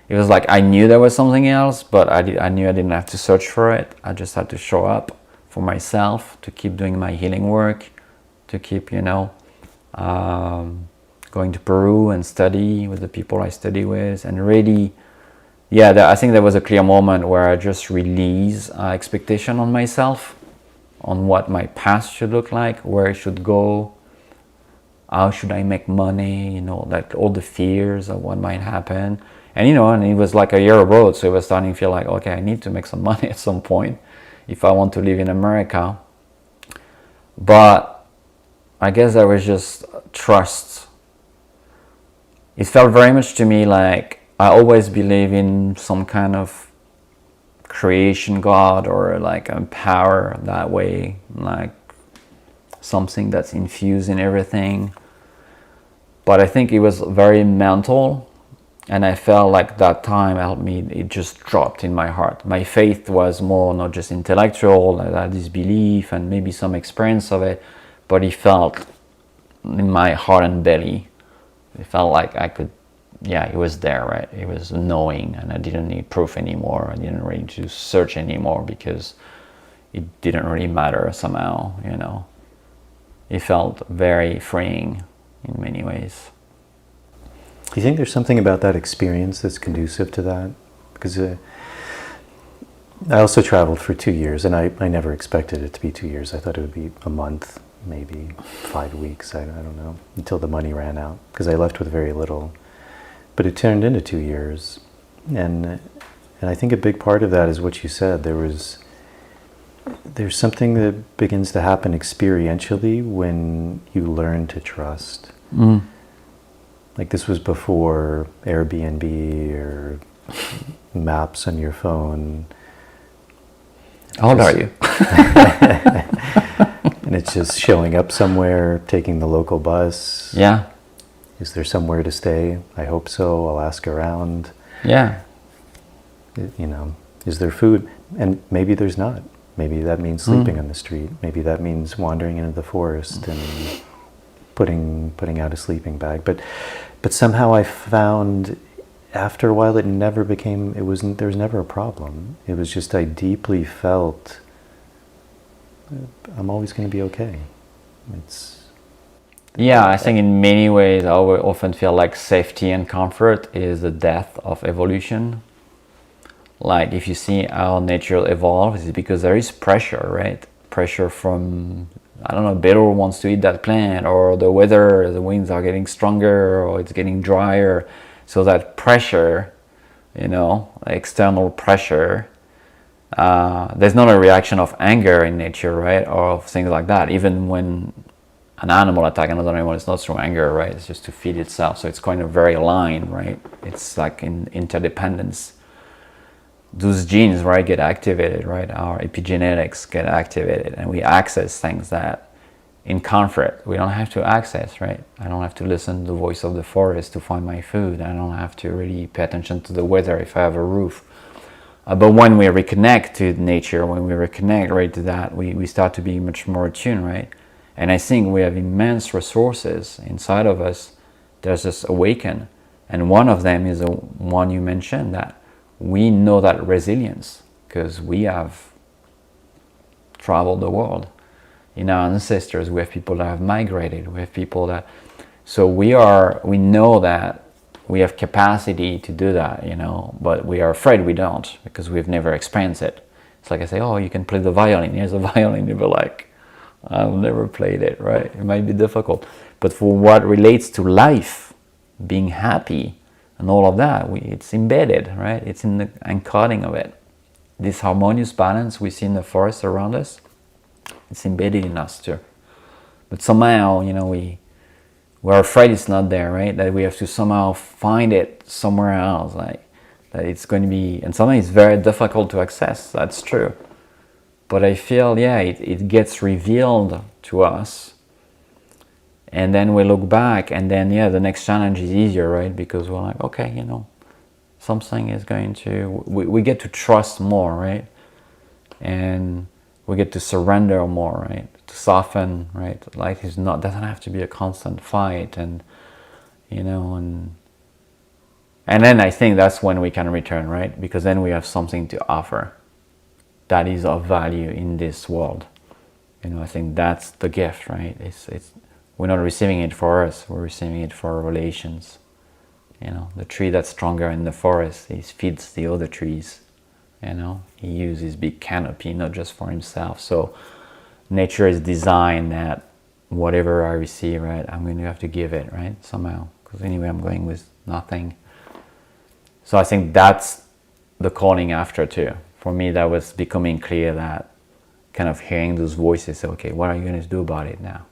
it was like I knew there was something else, but I knew I didn't have to search for it. I just had to show up for myself, to keep doing my healing work, to keep, going to Peru and study with the people I study with, and really, I think there was a clear moment where I just released expectation on myself, on what my past should look like, where it should go, how should I make money, like all the fears of what might happen. And and it was like a year abroad, so it was starting to feel like, okay, I need to make some money at some point if I want to live in America. But I guess there was just trust. It felt very much to me like I always believe in some kind of creation God, or like a power that way, like something that's infused in everything. But I think it was very mental, and I felt like that time helped me. It just dropped in my heart. My faith was more not just intellectual, I had this belief and maybe some experience of it, but it felt in my heart and belly. It felt like I could, it was there, right? It was knowing, and I didn't need proof anymore. I didn't really need to search anymore, because it didn't really matter somehow, It felt very freeing in many ways. Do you think there's something about that experience that's conducive to that? Because I also traveled for 2 years, and I never expected it to be 2 years. I thought it would be a month, maybe 5 weeks, I don't know, until the money ran out, because I left with very little. But it turned into 2 years. And I think a big part of that is what you said. There's something that begins to happen experientially when you learn to trust. Mm. Like, this was before Airbnb or maps on your phone. How old are you? And it's just showing up somewhere, taking the local bus. Yeah. Is there somewhere to stay? I hope so. I'll ask around. Yeah. Is there food? And maybe there's not. Maybe that means sleeping on the street. Maybe that means wandering into the forest and putting out a sleeping bag. But somehow I found, after a while, there was never a problem. It was just I deeply felt I'm always going to be okay. I think in many ways I often feel like safety and comfort is the death of evolution. Like, if you see how nature evolves, it's because there is pressure, right? Pressure from, I don't know, beetle wants to eat that plant, or the weather, the winds are getting stronger, or it's getting drier. So that pressure, external pressure, there's not a reaction of anger in nature, right? Or of things like that. Even when an animal attacks another animal, it's not through anger, right? It's just to feed itself. So it's kind of very aligned, right? It's like in interdependence. Those genes, right, get activated, right? Our epigenetics get activated, and we access things that in comfort we don't have to access, right? I don't have to listen to the voice of the forest to find my food. I don't have to really pay attention to the weather if I have a roof. But when we reconnect to nature, when we reconnect, right, to that, we start to be much more attuned, right? And I think we have immense resources inside of us that just awaken. And one of them is the one you mentioned, that we know that resilience, because we have traveled the world. In our ancestors, we have people that have migrated. We have people that, so we know that we have capacity to do that, but we are afraid we don't, because we've never experienced it. It's like I say, oh, you can play the violin. Here's a violin. You'll be like, I've never played it, right? It might be difficult. But for what relates to life, being happy, and all of that, it's embedded, right? It's in the encoding of it. This harmonious balance we see in the forest around us, it's embedded in us too. But somehow, we're afraid it's not there, right? That we have to somehow find it somewhere else, like that it's going to be, and sometimes it's very difficult to access. That's true. But I feel, it gets revealed to us. And then we look back, and then, the next challenge is easier, right? Because we're like, okay, something is going to, we get to trust more, right? And we get to surrender more, right? To soften, right? Life doesn't have to be a constant fight, and, and And then I think that's when we can return, right? Because then we have something to offer that is of value in this world. You know, I think that's the gift, right? It's we're not receiving it for us, we're receiving it for our relations. You know, the tree that's stronger in the forest, he feeds the other trees. You know, he uses his big canopy, not just for himself. So nature is designed that whatever I receive, right, I'm going to have to give it, right, somehow. Because anyway, I'm going with nothing. So I think that's the calling after too. For me, that was becoming clear, that kind of hearing those voices, okay, what are you going to do about it now?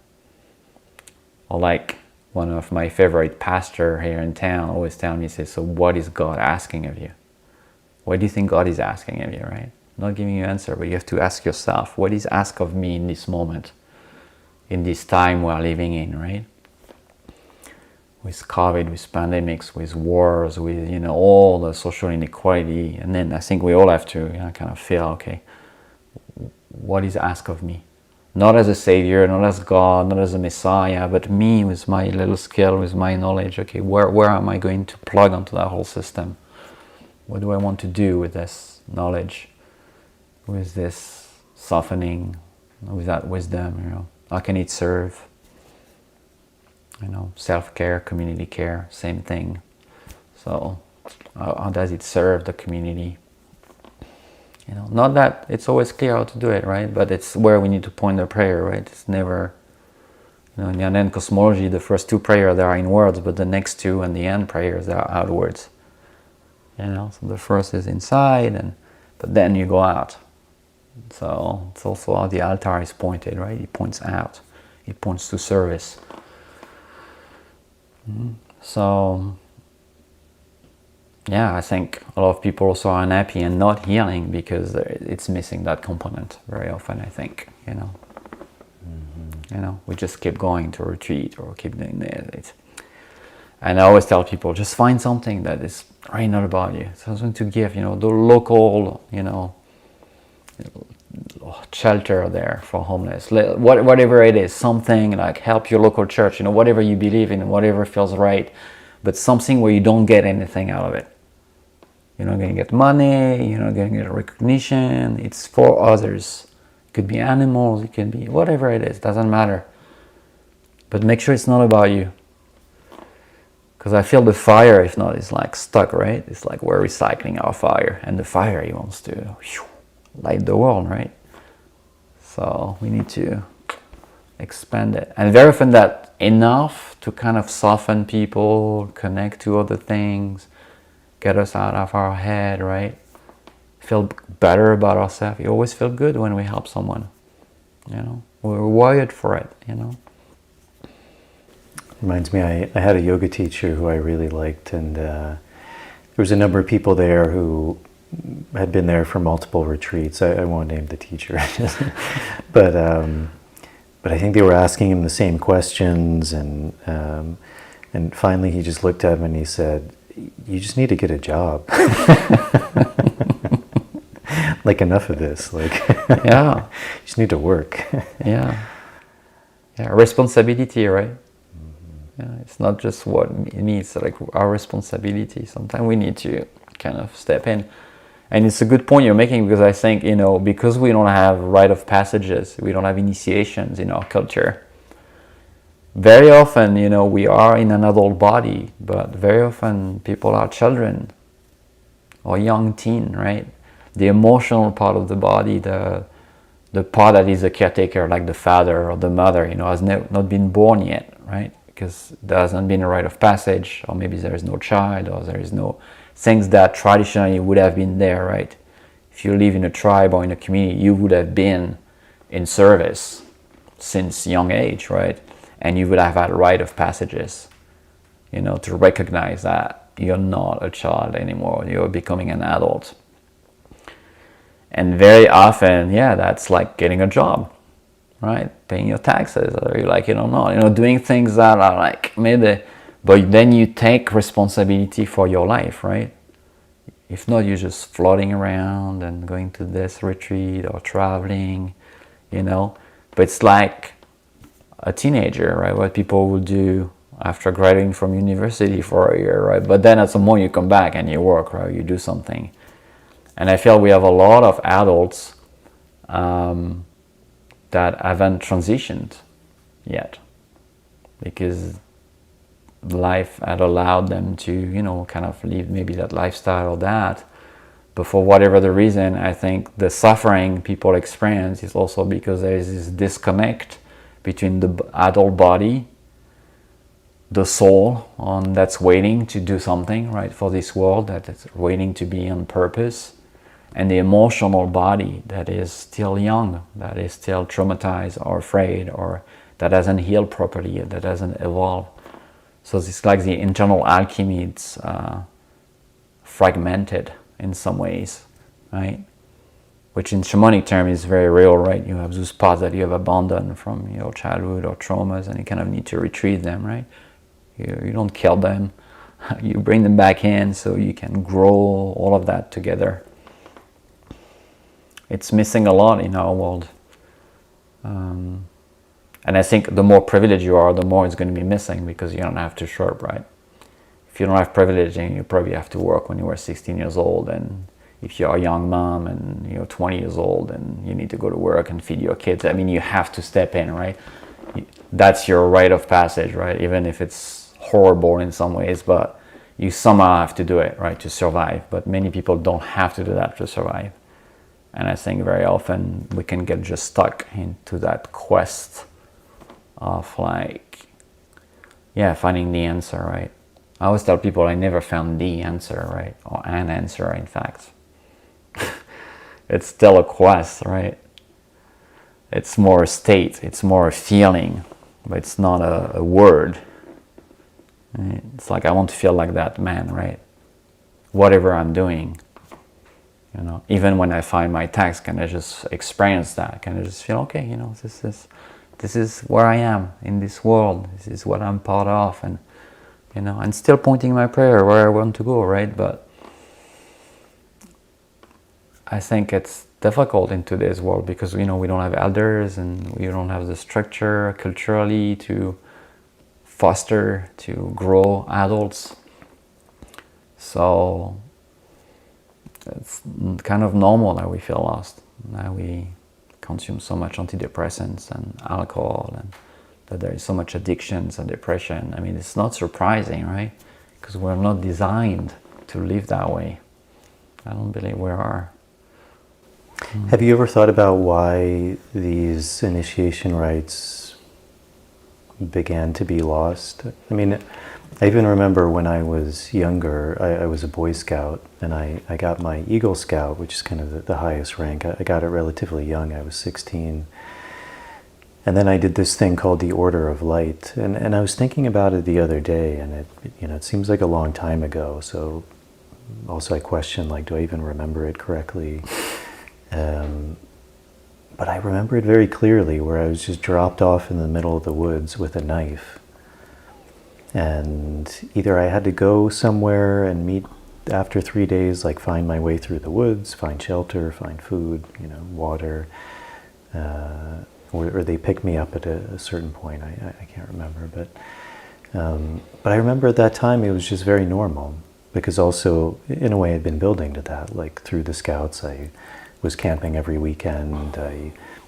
Or like one of my favorite pastors here in town always tell me, says, so what is God asking of you? What do you think God is asking of you, right? Not giving you an answer, but you have to ask yourself, what is asked of me in this moment, in this time we're living in, right? With COVID, with pandemics, with wars, with, you know, all the social inequality. And then I think we all have to, you know, kind of feel, okay, what is asked of me? Not as a savior, not as God, not as a Messiah, but me with my little skill, with my knowledge. Okay, where am I going to plug onto that whole system? What do I want to do with this knowledge, with this softening, with that wisdom? You know, how can it serve? You know, self-care, community care, same thing. So, how does it serve the community? You know, not that it's always clear how to do it, right? But it's where we need to point the prayer, right? It's never, you know, in the Anden cosmology, the first two prayers, they are in words, but the next two and the end prayers, they are outwards. You know, so the first is inside, but then you go out. So it's also how the altar is pointed, right? It points out. It points to service. So, yeah, I think a lot of people also are unhappy and not healing because it's missing that component very often, I think, you know. You know, we just keep going to retreat or keep doing this. And I always tell people, just find something that is really not about you. Something to give, you know, the local, you know, shelter there for homeless, whatever it is, something like help your local church, you know, whatever you believe in, whatever feels right, but something where you don't get anything out of it. You're not going to get money, you're not going to get recognition, it's for others. It could be animals, it can be whatever it is, doesn't matter. But make sure it's not about you. Because I feel the fire, if not, is like stuck, right? It's like we're recycling our fire, and the fire, he wants to light the world, right? So we need to expand it. And very often that enough to kind of soften people, connect to other things, get us out of our head, right? Feel better about ourselves. You always feel good when we help someone, you know? We're wired for it, you know? Reminds me, I had a yoga teacher who I really liked, and there was a number of people there who had been there for multiple retreats. I won't name the teacher, but I think they were asking him the same questions, and finally he just looked at him and he said, "You just need to get a job." Like, enough of this. Like, yeah, you just need to work. yeah, responsibility, right? Yeah, it's not just what it needs, like our responsibility. Sometimes we need to kind of step in. And it's a good point you're making, because I think, you know, because we don't have rite of passages, we don't have initiations in our culture. Very often, you know, we are in an adult body, but very often people are children or young teen, right? The emotional part of the body, the part that is a caretaker, like the father or the mother, you know, has not been born yet, right? Because there hasn't been a rite of passage, or maybe there is no child, or there is no things that traditionally would have been there, right? If you live in a tribe or in a community, you would have been in service since young age, right? And you would have had rite of passages, you know, to recognize that you're not a child anymore, you're becoming an adult. And very often, yeah, that's like getting a job, right? Paying your taxes, or you like it or not, you know, doing things that are like maybe, but then you take responsibility for your life, right? If not, you're just floating around and going to this retreat or traveling, you know. But it's like a teenager, right? What people will do after graduating from university for a year, right? But then at some point you come back and you work, right? You do something. And I feel we have a lot of adults that haven't transitioned yet, because life had allowed them to, you know, kind of live maybe that lifestyle or that. But for whatever the reason, I think the suffering people experience is also because there is this disconnect between the adult body, the soul that's waiting to do something, right, for this world, that is waiting to be on purpose, and the emotional body that is still young, that is still traumatized or afraid, or that hasn't healed properly, that hasn't evolved. So it's like the internal alchemy, it's fragmented in some ways, right? Which in shamanic term is very real, right? You have those parts that you have abandoned from your childhood or traumas, and you kind of need to retrieve them, right? You don't kill them, you bring them back in so you can grow all of that together. It's missing a lot in our world. And I think the more privileged you are, the more it's going to be missing, because you don't have to show up, right? If you don't have privilege, then you probably have to work when you were 16 years old. And if you're a young mom and you're 20 years old and you need to go to work and feed your kids, I mean, you have to step in, right? That's your rite of passage, right? Even if it's horrible in some ways, but you somehow have to do it, right, to survive. But many people don't have to do that to survive. And I think very often we can get just stuck into that quest of like, yeah, finding the answer, right? I always tell people I never found the answer, right? Or an answer, in fact. It's still a quest, right? It's more a state, it's more a feeling, but it's not a word. Right? It's like, I want to feel like that man, right? Whatever I'm doing, you know, even when I find my text, can I just experience that? Can I just feel, okay, you know, this is where I am in this world. This is what I'm part of, and you know, and still pointing my prayer where I want to go, right? But I think it's difficult in today's world because, you know, we don't have elders and we don't have the structure culturally to foster, to grow adults. So it's kind of normal that we feel lost. Now we consume so much antidepressants and alcohol, and that there is so much addictions and depression. I mean, it's not surprising, right? Because we're not designed to live that way. I don't believe we are. Have you ever thought about why these initiation rites began to be lost? I mean, I even remember when I was younger, I was a Boy Scout, and I got my Eagle Scout, which is kind of the highest rank. I got it relatively young. I was 16. And then I did this thing called the Order of Light. And I was thinking about it the other day, and it seems like a long time ago. So also I question, like, do I even remember it correctly? But I remember it very clearly, where I was just dropped off in the middle of the woods with a knife. And either I had to go somewhere and meet after 3 days, like find my way through the woods, find shelter, find food, water, or they picked me up at a certain point. I can't remember, but I remember at that time it was just very normal, because also in a way I'd been building to that. Like through the Scouts, I was camping every weekend.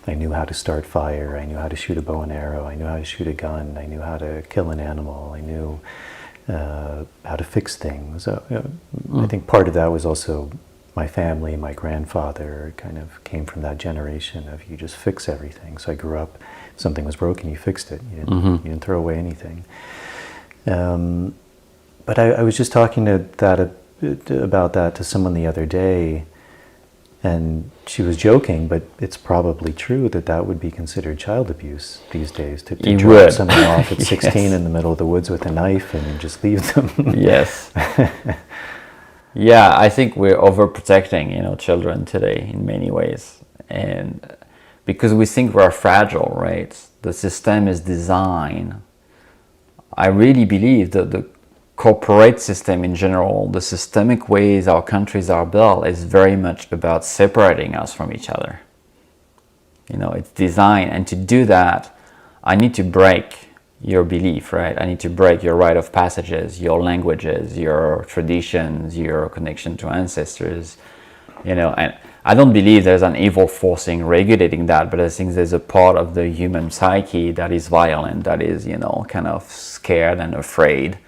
I knew how to start fire. I knew how to shoot a bow and arrow. I knew how to shoot a gun. I knew how to kill an animal. I knew how to fix things. I think part of that was also my family. My grandfather kind of came from that generation of you just fix everything. So I grew up, if something was broken, you fixed it. You didn't throw away anything. But I was just talking about that to someone the other day, and she was joking, but it's probably true that would be considered child abuse these days, to drop someone off at 16 yes. in the middle of the woods with a knife and just leave them. Yes. Yeah, I think we're overprotecting, children today in many ways. And because we think we're fragile, right? The system is designed. I really believe that the corporate system in general, the systemic ways our countries are built, is very much about separating us from each other. It's designed, and to do that, I need to break your belief, right? I need to break your rite of passages, your languages, your traditions, your connection to ancestors, and I don't believe there's an evil forcing regulating that, but I think there's a part of the human psyche that is violent, that is, kind of scared and afraid,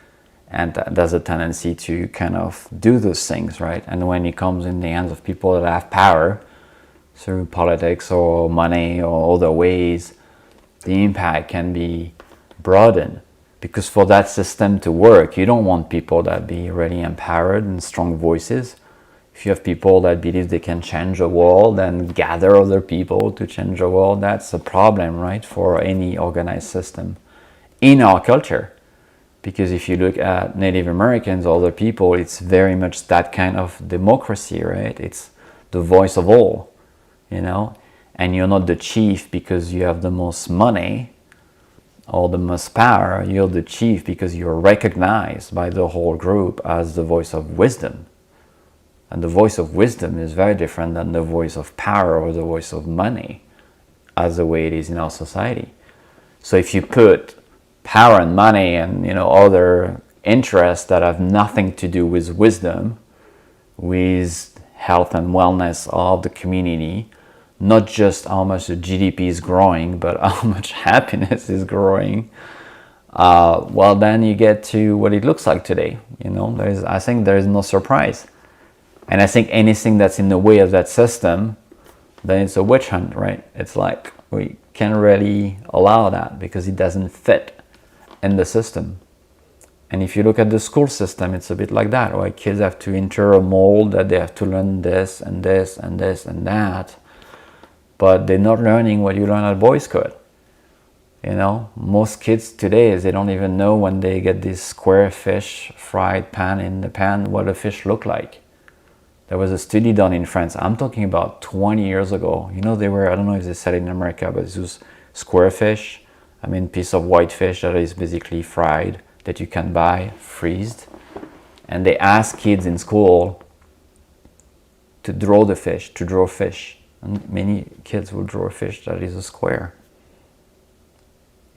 and there's a tendency to kind of do those things, right? And when it comes in the hands of people that have power through politics or money or other ways, the impact can be broadened. Because for that system to work, you don't want people that be really empowered and strong voices. If you have people that believe they can change the world and gather other people to change the world, that's a problem, right, for any organized system in our culture. Because if you look at Native Americans or other people, it's very much that kind of democracy, right? It's the voice of all, and you're not the chief because you have the most money or the most power. You're the chief because you're recognized by the whole group as the voice of wisdom. And the voice of wisdom is very different than the voice of power or the voice of money, as the way it is in our society. So if you put power and money and other interests that have nothing to do with wisdom, with health and wellness of the community, not just how much the GDP is growing, but how much happiness is growing, well, then you get to what it looks like today. I think there is no surprise. And I think anything that's in the way of that system, then it's a witch hunt, right? It's like we can't really allow that because it doesn't fit in the system. And if you look at the school system, it's a bit like that, right? Kids have to enter a mold that they have to learn this and this and this and that, but they're not learning what you learn at boys' school. Most kids today, they don't even know when they get this square fish fried pan in the pan, what a fish look like. There was a study done in France, I'm talking about 20 years ago. They were, I don't know if they said it in America, but this was square fish. Piece of white fish that is basically fried, that you can buy, freezed. And they asked kids in school to draw fish. And many kids will draw a fish that is a square.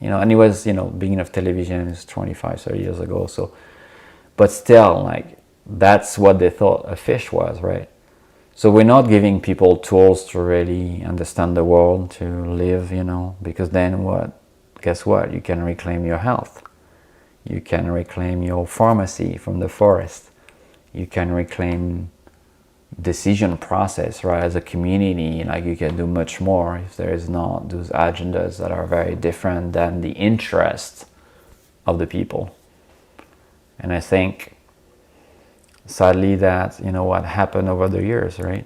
And it was, beginning of television is 25, 30 years ago. So, but still, that's what they thought a fish was, right? So we're not giving people tools to really understand the world, to live, because then what? Guess what? You can reclaim your health. You can reclaim your pharmacy from the forest. You can reclaim decision process, right? As a community, you can do much more if there is not those agendas that are very different than the interest of the people. And I think sadly that what happened over the years, right,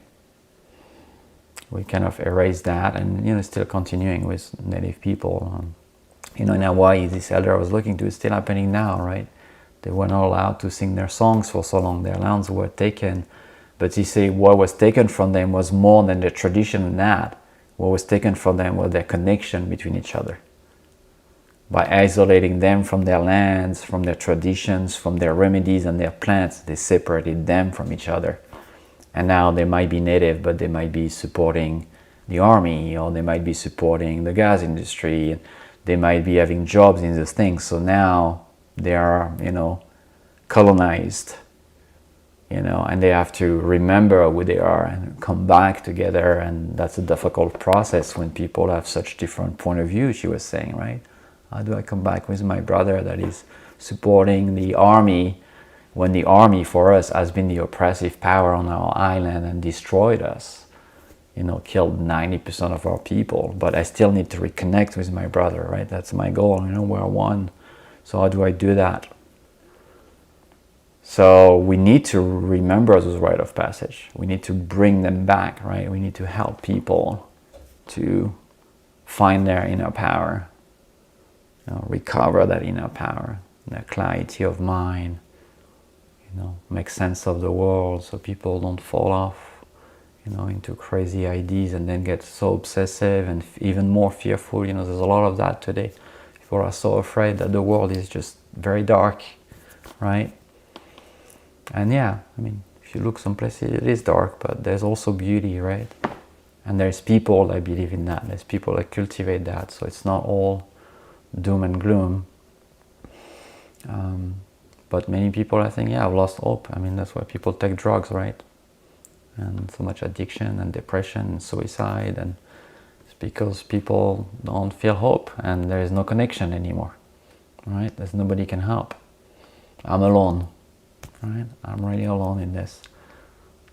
we kind of erased that, and still continuing with Native people. In Hawaii, this elder I was looking to is still happening now, right? They were not allowed to sing their songs for so long. Their lands were taken, but you say what was taken from them was more than the tradition and that. What was taken from them was their connection between each other. By isolating them from their lands, from their traditions, from their remedies and their plants, they separated them from each other. And now they might be native, but they might be supporting the army, or they might be supporting the gas industry. They might be having jobs in these things. So now they are, colonized, and they have to remember who they are and come back together. And that's a difficult process when people have such different point of view, she was saying, right? How do I come back with my brother that is supporting the army when the army for us has been the oppressive power on our island and destroyed us, killed 90% of our people, but I still need to reconnect with my brother, right? That's my goal, we're one. So how do I do that? So we need to remember those rites of passage. We need to bring them back, right? We need to help people to find their inner power, recover that inner power, that clarity of mind, make sense of the world so people don't fall off, into crazy ideas and then get so obsessive and even more fearful. There's a lot of that today. People are so afraid that the world is just very dark, right? And yeah, if you look someplace, it is dark, but there's also beauty, right? And there's people that believe in that. There's people that cultivate that. So it's not all doom and gloom. But many people, I think, have lost hope. I mean, that's why people take drugs, right? And so much addiction and depression and suicide, and it's because people don't feel hope and there is no connection anymore, right? There's nobody can help. I'm alone, right? I'm really alone in this.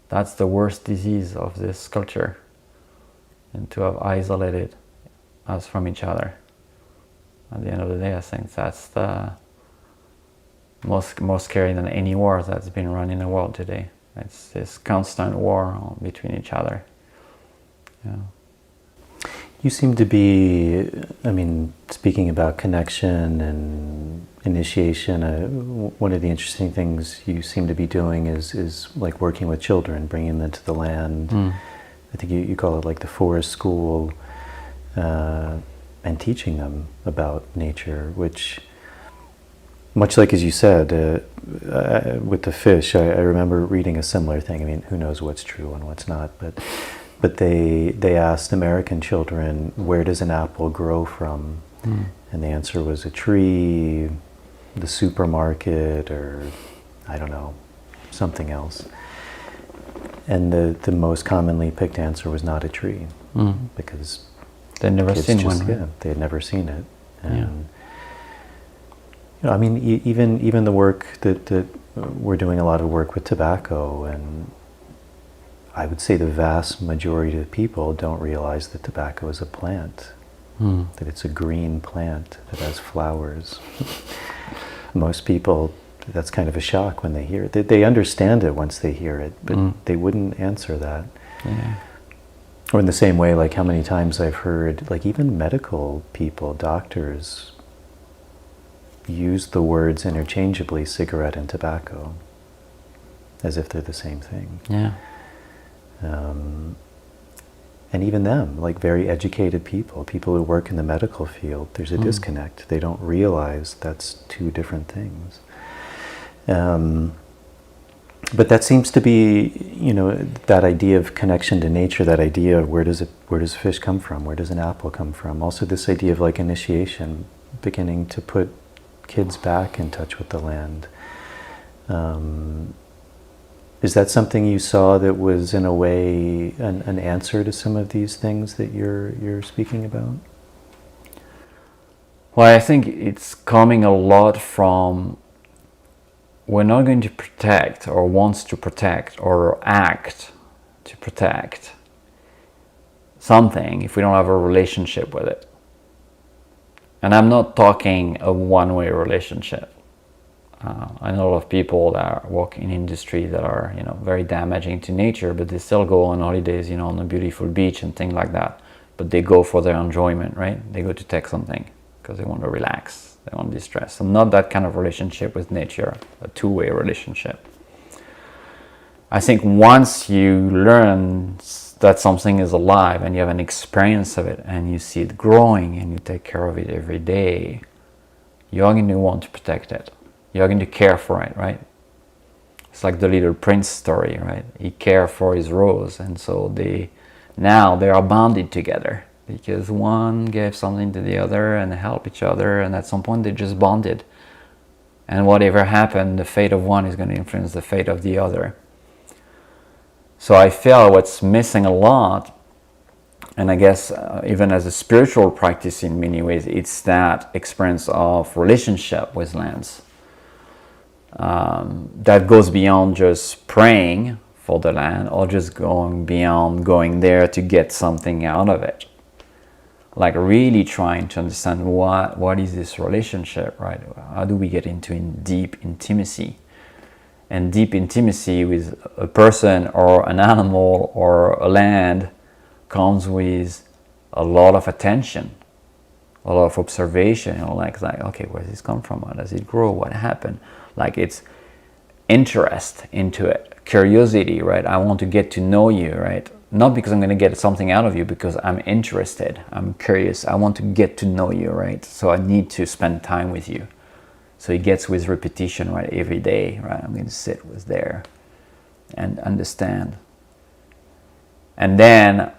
That's the worst disease of this culture, and to have isolated us from each other. At the end of the day, I think that's the more scary than any war that's been run in the world today. It's this constant war between each other. Yeah. You seem to be, I mean, speaking about connection and initiation, one of the interesting things you seem to be doing is like working with children, bringing them to the land. I think you call it like the forest school, and teaching them about nature, which, much like as you said, with the fish, I remember reading a similar thing. I mean, who knows what's true and what's not, but they asked American children, where does an apple grow from? And the answer was a tree, the supermarket, or I don't know, something else. And the most commonly picked answer was not a tree, because they'd never seen one. Right? Yeah, they had never seen it. And you know, I mean, even the work that we're doing a lot of work with tobacco, and I would say the vast majority of people don't realize that tobacco is a plant, that it's a green plant that has flowers. Most people, that's kind of a shock when they hear it. They understand it once they hear it, but they wouldn't answer that. Yeah. Or in the same way, like how many times I've heard, like even medical people, doctors, use the words interchangeably, cigarette and tobacco, as if they're the same thing. Yeah. And even them, like very educated people who work in the medical field, there's a disconnect. They don't realize that's two different things. But that seems to be, you know, that idea of connection to nature, that idea of where does fish come from? Where does an apple come from? Also this idea of like initiation, beginning to put kids back in touch with the land. Is that something you saw that was in a way an answer to some of these things that you're speaking about? Well, I think it's coming a lot from, we're not going to protect or wants to protect or act to protect something if we don't have a relationship with it. And I'm not talking a one-way relationship. I know a lot of people that work in industry that are, you know, very damaging to nature, but they still go on holidays, you know, on a beautiful beach and things like that. But they go for their enjoyment, right? They go to take something because they want to relax, they want to distress. So not that kind of relationship with nature, a two-way relationship. I think once you learn that something is alive and you have an experience of it and you see it growing and you take care of it every day, you're going to want to protect it. You're going to care for it, right? It's like the Little Prince story, right? He cared for his rose, and so now they are bonded together because one gave something to the other and helped each other, and at some point they just bonded. And whatever happened, the fate of one is going to influence the fate of the other. So I feel what's missing a lot, and I guess even as a spiritual practice in many ways, it's that experience of relationship with lands. That goes beyond just praying for the land or just going beyond going there to get something out of it. Like really trying to understand what is this relationship, right? How do we get into deep intimacy? And deep intimacy with a person or an animal or a land comes with a lot of attention, a lot of observation, you know, like okay, where does this come from? How does it grow? What happened? Like it's interest into it, curiosity, right? I want to get to know you, right? Not because I'm going to get something out of you, because I'm interested, I'm curious, I want to get to know you, right? So I need to spend time with you. So it gets with repetition, right? Every day, right? I'm going to sit with there and understand. And then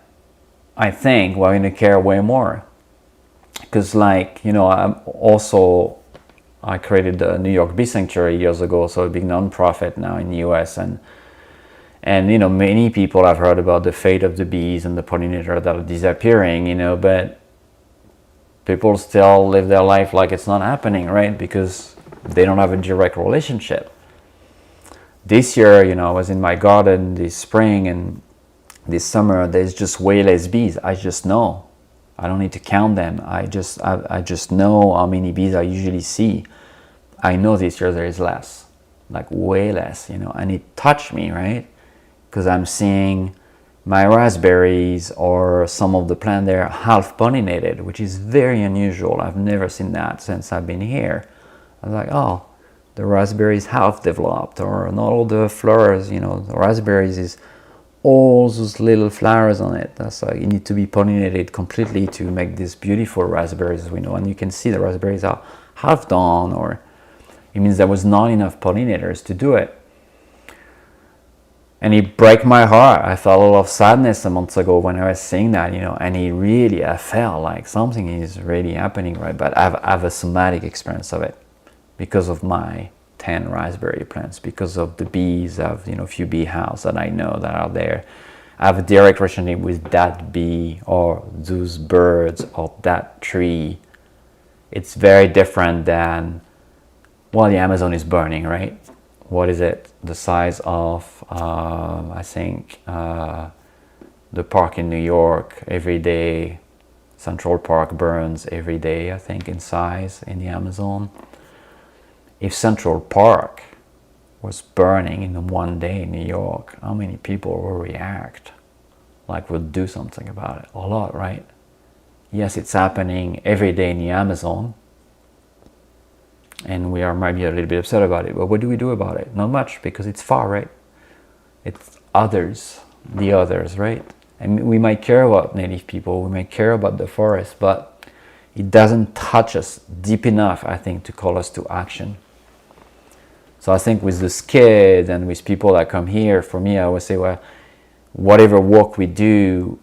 I think we're going to care way more. Because like, you know, I'm also I created the New York Bee Sanctuary years ago, so a big non-profit now in the US, and many people have heard about the fate of the bees and the pollinator that are disappearing, but people still live their life like it's not happening, right? Because they don't have a direct relationship. This year, I was in my garden this spring, and this summer there's just way less bees. I just know. I don't need to count them. I just know how many bees I usually see. I know this year there is less, like way less, and it touched me, right? Because I'm seeing my raspberries or some of the plant there half pollinated, which is very unusual. I've never seen that since I've been here. I was like, oh, the raspberries half developed, or not all the flowers, the raspberries is all those little flowers on it. That's like you need to be pollinated completely to make these beautiful raspberries, and you can see the raspberries are half done, or it means there was not enough pollinators to do it. And it broke my heart. I felt a lot of sadness a month ago when I was seeing that, and I felt like something is really happening, right? But I have a somatic experience of it because of my 10 raspberry plants, because of the bees. I have a few bee houses that I know that are there. I have a direct relationship with that bee or those birds or that tree. It's very different than, well, the Amazon is burning, right? What is it? The size of, I think, the park in New York every day. Central Park burns every day, I think, in size in the Amazon. If Central Park was burning in one day in New York, how many people will react? Like, would do something about it? A lot, right? Yes, it's happening every day in the Amazon, and we are maybe a little bit upset about it, but what do we do about it? Not much, because it's far, right? It's the others, right? And we might care about native people, we might care about the forest, but it doesn't touch us deep enough, I think, to call us to action. So I think with the kids and with people that come here, for me, I always say, well, whatever work we do,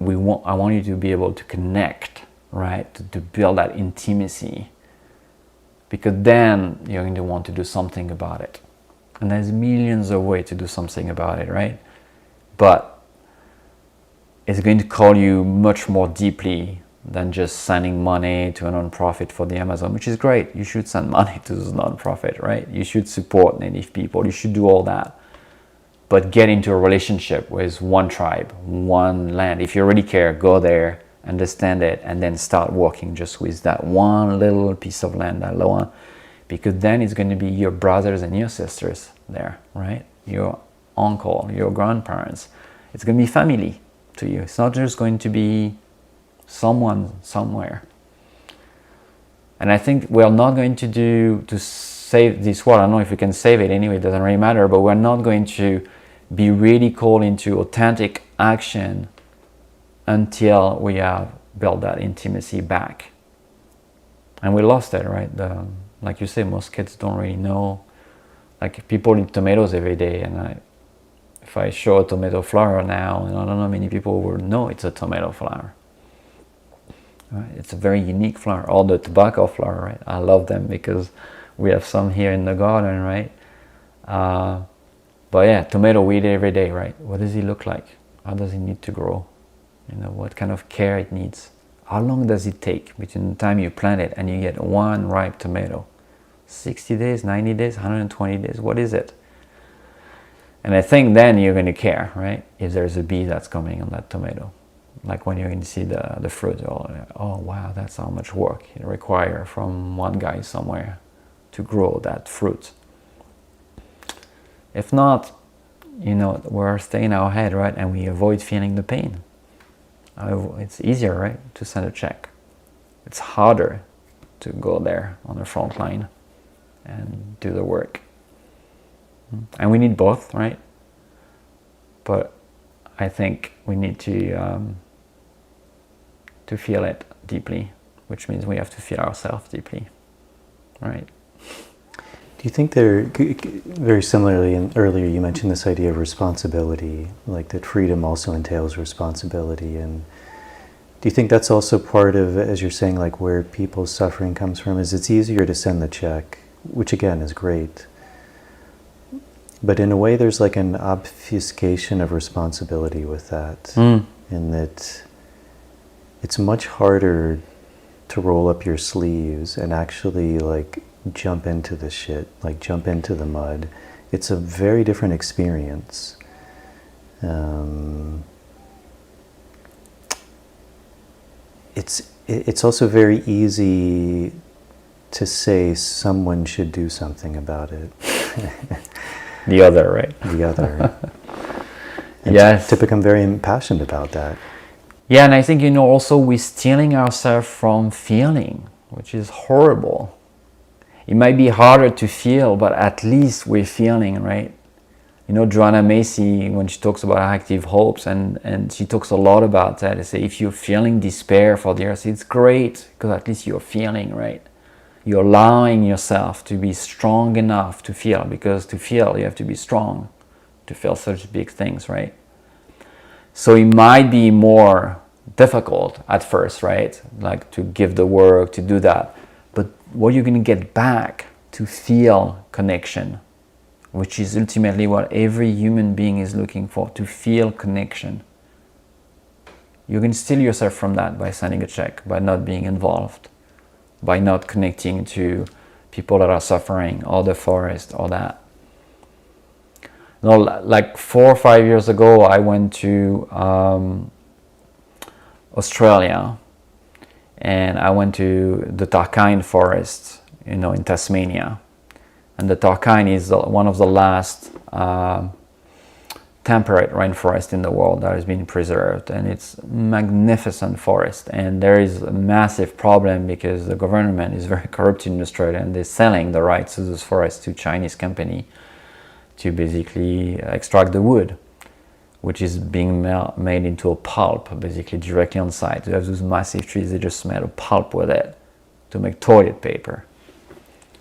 I want you to be able to connect, right? To build that intimacy, because then you're going to want to do something about it. And there's millions of ways to do something about it, right? But it's going to call you much more deeply than just sending money to a non-profit for the Amazon, which is great. You should send money to this non-profit, right? You should support native people. You should do all that. But get into a relationship with one tribe, one land. If you really care, go there, understand it, and then start working just with that one little piece of land, that little one, because then it's going to be your brothers and your sisters there, right? Your uncle, your grandparents. It's going to be family to you. It's not just going to be someone somewhere. And I think we're not going to save this world. I don't know if we can save it anyway, it doesn't really matter, but we're not going to be really called into authentic action until we have built that intimacy back. And we lost it, right? Like you say, most kids don't really know. Like, people eat tomatoes every day, and if I show a tomato flower now, I don't know how many people will know it's a tomato flower. Right? It's a very unique flower. Or the tobacco flower, right? I love them because we have some here in the garden, right? But yeah, tomato we eat every day, right? What does it look like? How does it need to grow? What kind of care it needs? How long does it take between the time you plant it and you get one ripe tomato? 60 days, 90 days, 120 days, what is it? And I think then you're going to care, right? If there's a bee that's coming on that tomato. Like when you're going to see the fruit, oh wow, that's how much work it requires from one guy somewhere to grow that fruit. If not, we're staying in our head, right? And we avoid feeling the pain. It's easier, right, to send a check. It's harder to go there on the front line and do the work. And we need both, right? But I think we need to feel it deeply, which means we have to feel ourselves deeply, right? Do you think very similarly, and earlier you mentioned this idea of responsibility, like that freedom also entails responsibility, and Do you think that's also part of, as you're saying, like where people's suffering comes from, is it's easier to send the check, which again is great. But in a way there's like an obfuscation of responsibility with that. In that it's much harder to roll up your sleeves and actually like jump into the shit, like jump into the mud. It's a very different experience. It's also very easy to say someone should do something about it. The other, right? The other. And Yes. to become very impassioned about that. Yeah, and I think, also we're stealing ourselves from feeling, which is horrible. It might be harder to feel, but at least we're feeling, right? Joanna Macy, when she talks about active hopes, and she talks a lot about that, they say if you're feeling despair for the earth, it's great, because at least you're feeling, right? You're allowing yourself to be strong enough to feel, because to feel, you have to be strong to feel such big things, right? So it might be more difficult at first, right? Like to give the work, to do that. But what you're going to get back to feel connection, which is ultimately what every human being is looking for, to feel connection. You can steal yourself from that by sending a check, by not being involved, by not connecting to people that are suffering, or the forest, or that. Like 4 or 5 years ago, I went to Australia, and I went to the Tarkine forest, in Tasmania. And the Tarkine is one of the last temperate rainforest in the world that has been preserved, and it's a magnificent forest. And there is a massive problem because the government is very corrupt in Australia, and they're selling the rights to this forest to Chinese company to basically extract the wood, which is being made into a pulp, basically directly on site. You have those massive trees, they just made a pulp with it to make toilet paper.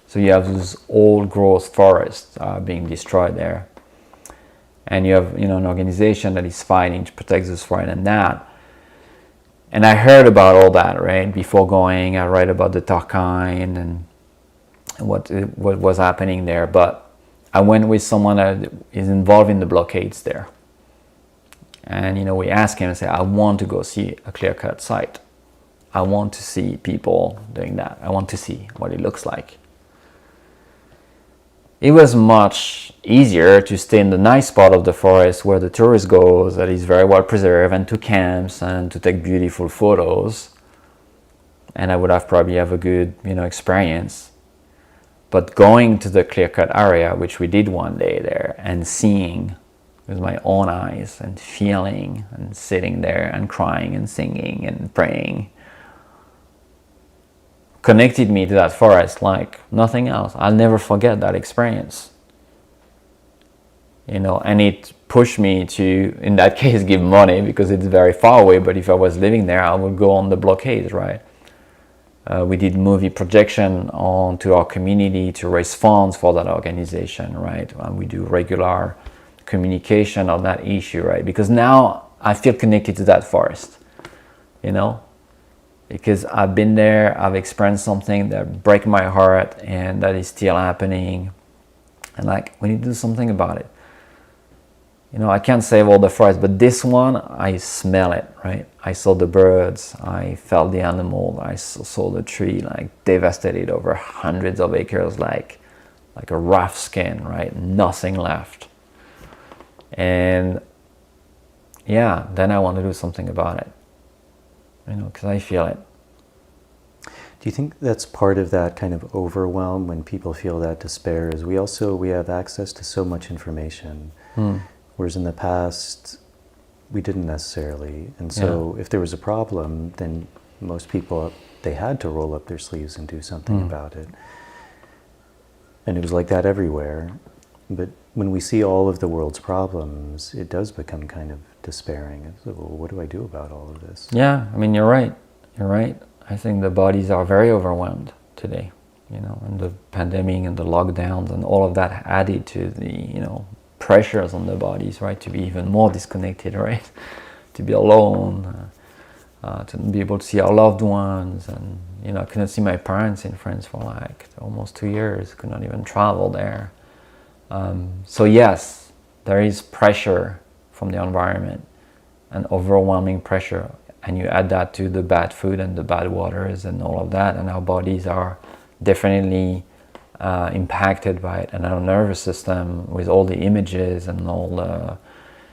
So you have those old growth forests being destroyed there. And you have an organization that is fighting to protect this forest and that. And I heard about all that, right? Before going, I read about the Tarkine and what was happening there. But I went with someone that is involved in the blockades there. And we asked him and said, I want to go see a clear-cut site. I want to see people doing that. I want to see what it looks like. It was much easier to stay in the nice part of the forest where the tourist goes, that is very well preserved, and to camps and to take beautiful photos. And I would probably have a good, experience. But going to the clear-cut area, which we did one day there, and seeing with my own eyes and feeling and sitting there and crying and singing and praying, connected me to that forest like nothing else. I'll never forget that experience. And it pushed me to, in that case, give money because it's very far away. But if I was living there, I would go on the blockades, right? We did movie projection onto our community to raise funds for that organization, right? And we do regular communication on that issue, right? Because now I feel connected to that forest, because I've been there, I've experienced something that breaks my heart and that is still happening. And we need to do something about it. I can't save all the forest, but this one, I smell it, right? I saw the birds, I felt the animal, I saw the tree devastated over hundreds of acres, like a rough skin, right? Nothing left. And yeah, then I want to do something about it, because I feel it. Do you think that's part of that kind of overwhelm when people feel that despair? Is we have access to so much information, whereas in the past we didn't necessarily. And so if there was a problem, then most people, they had to roll up their sleeves and do something about it. And it was like that everywhere. But when we see all of the world's problems, it does become kind of despairing. It's like, well, what do I do about all of this? Yeah, you're right. You're right. I think the bodies are very overwhelmed today, and the pandemic and the lockdowns and all of that added to the, pressures on the bodies, right? To be even more disconnected, right? To be alone. to be able to see our loved ones. And I couldn't see my parents in France for like almost 2 years, could not even travel there. So yes, there is pressure from the environment, an overwhelming pressure, and you add that to the bad food and the bad waters and all of that, and our bodies are definitely impacted by it, and our nervous system with all the images and all the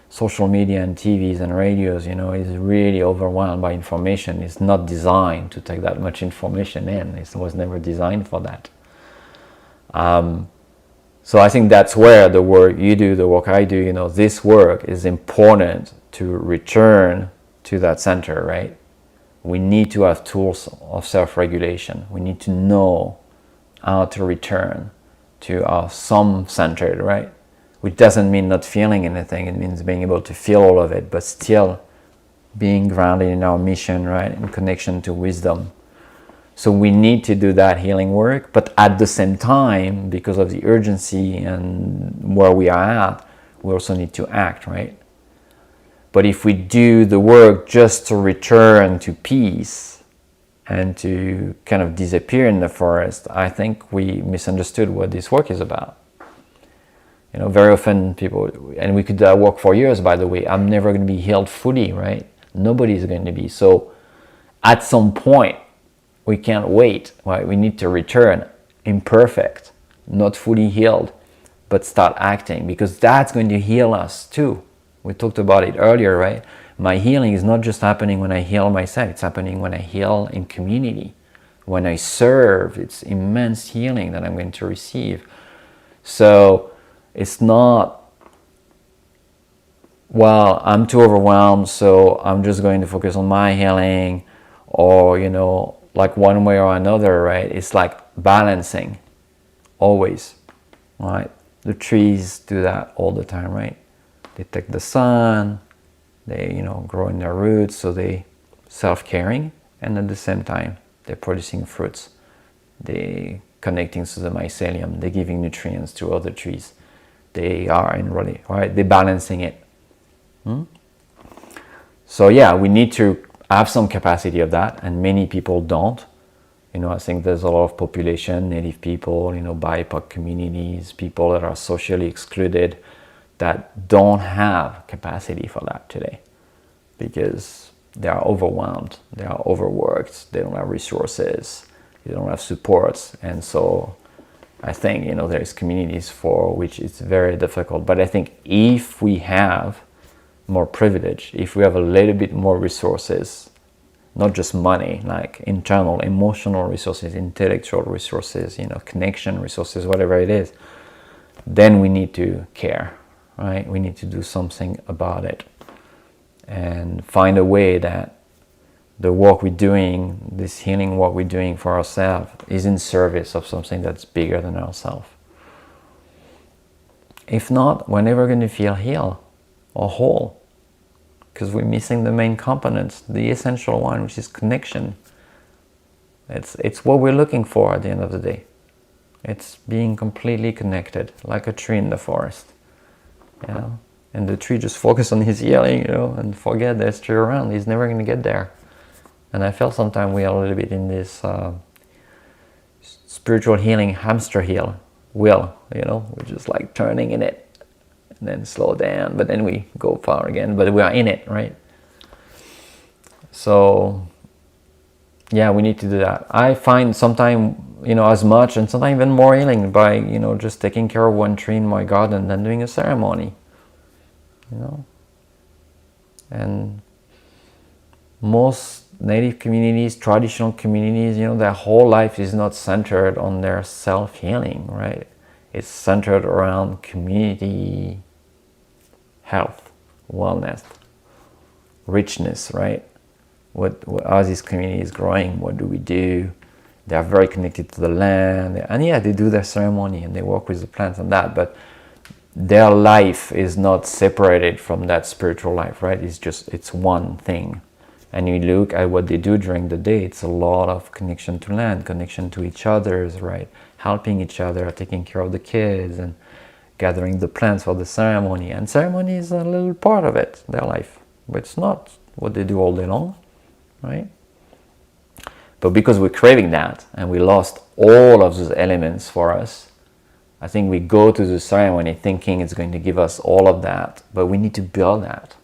social media and TVs and radios, is really overwhelmed by information. It's not designed to take that much information in. It was never designed for that. So I think that's where the work you do, the work I do, this work is important to return to that center, right? We need to have tools of self-regulation. We need to know how to return to our some-centered, right? Which doesn't mean not feeling anything. It means being able to feel all of it, but still being grounded in our mission, right? In connection to wisdom. So we need to do that healing work, but at the same time, because of the urgency and where we are at, we also need to act, right? But if we do the work just to return to peace and to kind of disappear in the forest, I think we misunderstood what this work is about. Very often people, and we could work for years, by the way, I'm never going to be healed fully, right? Nobody's going to be. So at some point, we can't wait, right? We need to return imperfect, not fully healed, but start acting, because that's going to heal us too. We talked about it earlier, right? My healing is not just happening when I heal myself, it's happening when I heal in community. When I serve, it's immense healing that I'm going to receive. So it's not, well, I'm too overwhelmed, so I'm just going to focus on my healing, or, like one way or another, right? It's like balancing, always, right? The trees do that all the time, right? They take the sun, they, grow in their roots, so they self-caring, and at the same time, they're producing fruits. They connecting to the mycelium, they're giving nutrients to other trees. They are enrolling, right? They're balancing it. So yeah, we need to have some capacity of that, and many people don't. I think there's a lot of population, Native people, BIPOC communities, people that are socially excluded, that don't have capacity for that today because they are overwhelmed, they are overworked, they don't have resources, they don't have supports. And so I think, there's communities for which it's very difficult. But I think if we have more privilege, if we have a little bit more resources, not just money, like internal, emotional resources, intellectual resources, connection resources, whatever it is, then we need to care, right? We need to do something about it and find a way that the work we're doing, this healing work we're doing for ourselves, is in service of something that's bigger than ourselves. If not, we're never going to feel healed or whole, because we're missing the main components, the essential one, which is connection. It's what we're looking for at the end of the day. It's being completely connected, like a tree in the forest, and the tree just focus on his healing, and forget there's tree around. He's never going to get there. And I feel sometimes we are a little bit in this spiritual healing hamster wheel, we're just like turning in it and then slow down, but then we go far again, but we are in it, right? So yeah, we need to do that. I find sometimes, as much and sometimes even more healing by, just taking care of one tree in my garden than doing a ceremony, and most Native communities, traditional communities, their whole life is not centered on their self-healing, right? It's centered around community health, wellness, richness, right? How this community is growing, what do we do? They are very connected to the land, and yeah, they do their ceremony and they work with the plants and that, but their life is not separated from that spiritual life, right? It's one thing. And you look at what they do during the day, it's a lot of connection to land, connection to each other's, right? Helping each other, taking care of the kids, and gathering the plants for the ceremony. And ceremony is a little part of it, their life. But it's not what they do all day long. right? But because we're craving that and we lost all of those elements for us, I think we go to the ceremony thinking it's going to give us all of that, but we need to build that.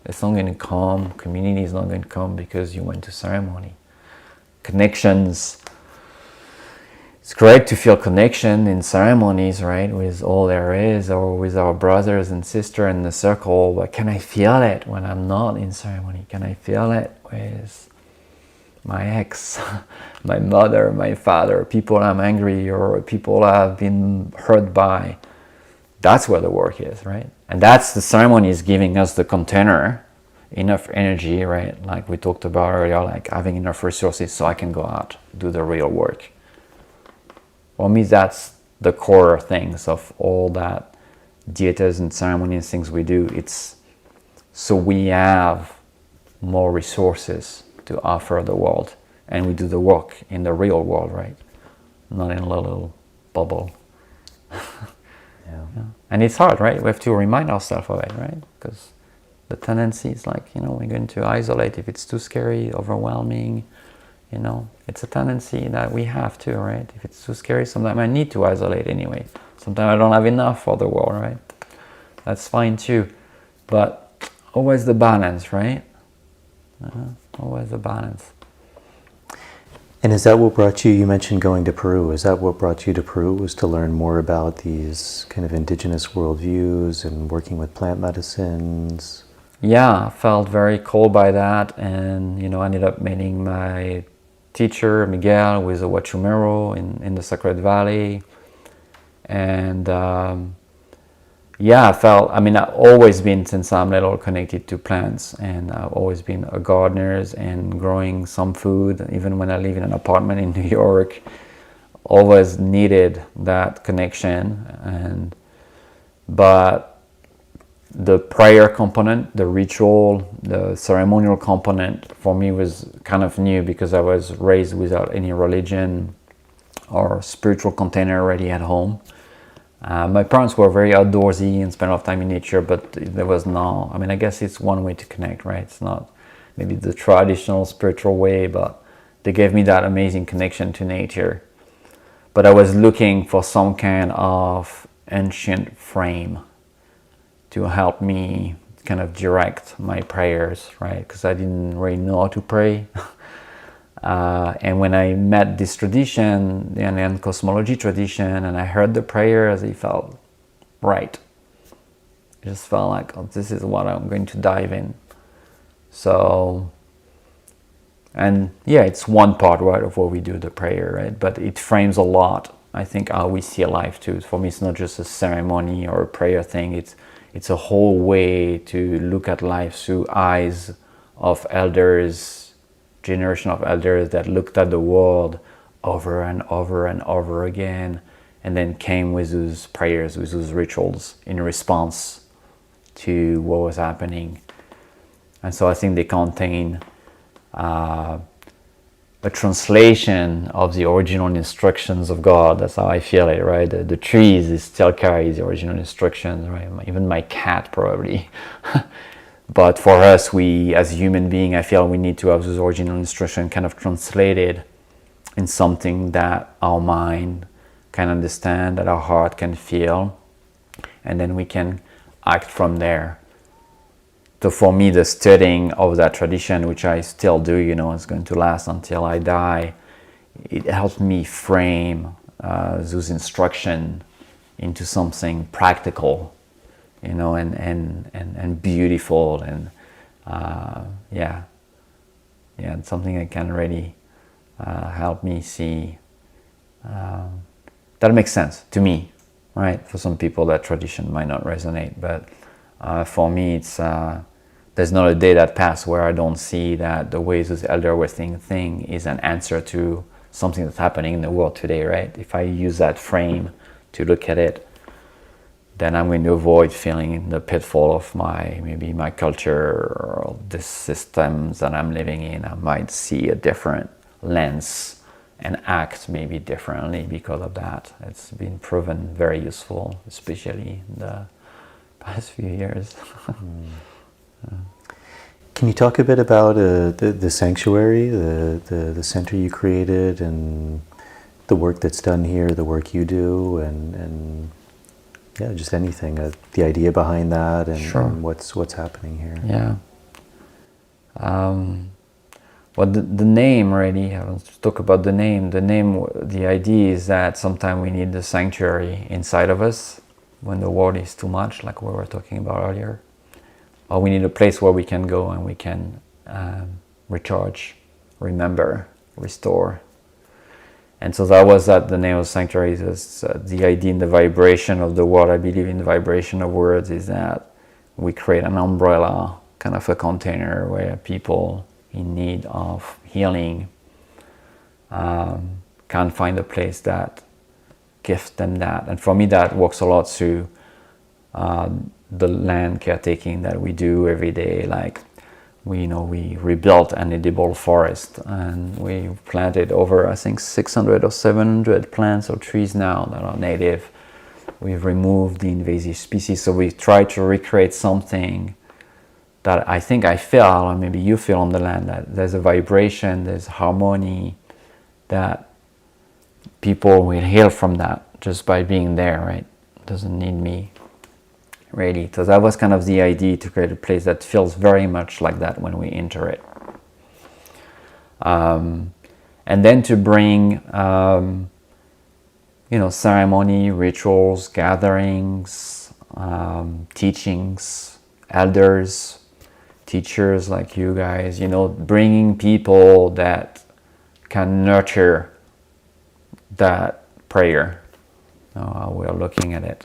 It's not going to come, community is not going to come because you went to ceremony. Connections, it's great to feel connection in ceremonies, right, with all there is, or with our brothers and sisters in the circle, but can I feel it when I'm not in ceremony? Can I feel it with my ex, my mother, my father, people I'm angry or people I've been hurt by? That's where the work is, right? And that's the ceremony is giving us the container, enough energy, right? Like we talked about earlier, like having enough resources so I can go out, do the real work. For me, that's the core things of all that dietas and ceremonies, things we do. It's so we have more resources to offer the world, and we do the work in the real world, right? Not in a little bubble. Yeah. And it's hard, right? We have to remind ourselves of it, right? Because the tendency is like, we're going to isolate if it's too scary, overwhelming. It's a tendency that we have to, right? If it's too scary, sometimes I need to isolate anyway. Sometimes I don't have enough for the world, right? That's fine too. But always the balance, right? Always the balance. And is that what brought you mentioned going to Peru, is that what brought you to Peru, was to learn more about these kind of indigenous worldviews and working with plant medicines? Yeah, I felt very called by that, and ended up meeting my teacher, Miguel, with a Huachumero in the Sacred Valley. And I've always been, since I'm little, connected to plants, and I've always been a gardener and growing some food. Even when I live in an apartment in New York, always needed that connection. But the prayer component, the ritual, the ceremonial component for me was kind of new because I was raised without any religion or spiritual container already at home. My parents were very outdoorsy and spent a lot of time in nature, but there was no, I guess it's one way to connect, right? It's not maybe the traditional spiritual way, but they gave me that amazing connection to nature. But I was looking for some kind of ancient frame to help me kind of direct my prayers, right? Because I didn't really know how to pray. And when I met this tradition, the Indian cosmology tradition, and I heard the prayers, it felt right. It just felt like, this is what I'm going to dive in. So, and it's one part, right, of what we do, the prayer, right? But it frames a lot, I think, how we see life too. For me, it's not just a ceremony or a prayer thing. It's a whole way to look at life through eyes of elders, generation of elders that looked at the world over and over and over again, and then came with those prayers, with those rituals in response to what was happening. And so I think they contain a translation of the original instructions of God. That's how I feel it, right? The trees still carry the original instructions, right? Even my cat probably. But for us, we as human beings, I feel we need to have those original instructions kind of translated in something that our mind can understand, that our heart can feel, and then we can act from there. So for me, the studying of that tradition, which I still do, is going to last until I die, it helped me frame those instructions into something practical, and beautiful, and and something that can really help me see. That makes sense to me, right? For some people, that tradition might not resonate, but for me, it's there's not a day that passes where I don't see that the way this elder was thing is an answer to something that's happening in the world today, right? If I use that frame to look at it, then I'm going to avoid feeling in the pitfall of maybe my culture or the systems that I'm living in. I might see a different lens and act maybe differently because of that. It's been proven very useful, especially in the past few years. Can you talk a bit about the sanctuary, the center you created, and the work that's done here, the work you do, and yeah, just anything, the idea behind that, and, Sure. and what's happening here? Yeah. Well, the name really, I want to talk about the name. The idea is that sometimes we need the sanctuary inside of us when the world is too much, like we were talking about earlier. Or we need a place where we can go and we can recharge, remember, restore. And so that was the name of sanctuary. Is the idea in the vibration of the word. I believe in the vibration of words is that we create an umbrella, kind of a container where people in need of healing can find a place that gives them that. And for me, that works a lot through the land caretaking that we do every day. Like we rebuilt an edible forest and we planted over, I think, 600 or 700 plants or trees now that are native. We've removed the invasive species, so we try to recreate something that I think I feel, or maybe you feel on the land, that there's a vibration, there's harmony, that people will heal from that just by being there, right? Doesn't need me, really. So that was kind of the idea, to create a place that feels very much like that when we enter it. And then to bring, ceremony, rituals, gatherings, teachings, elders, teachers like you guys, bringing people that can nurture that prayer, how we're looking at it.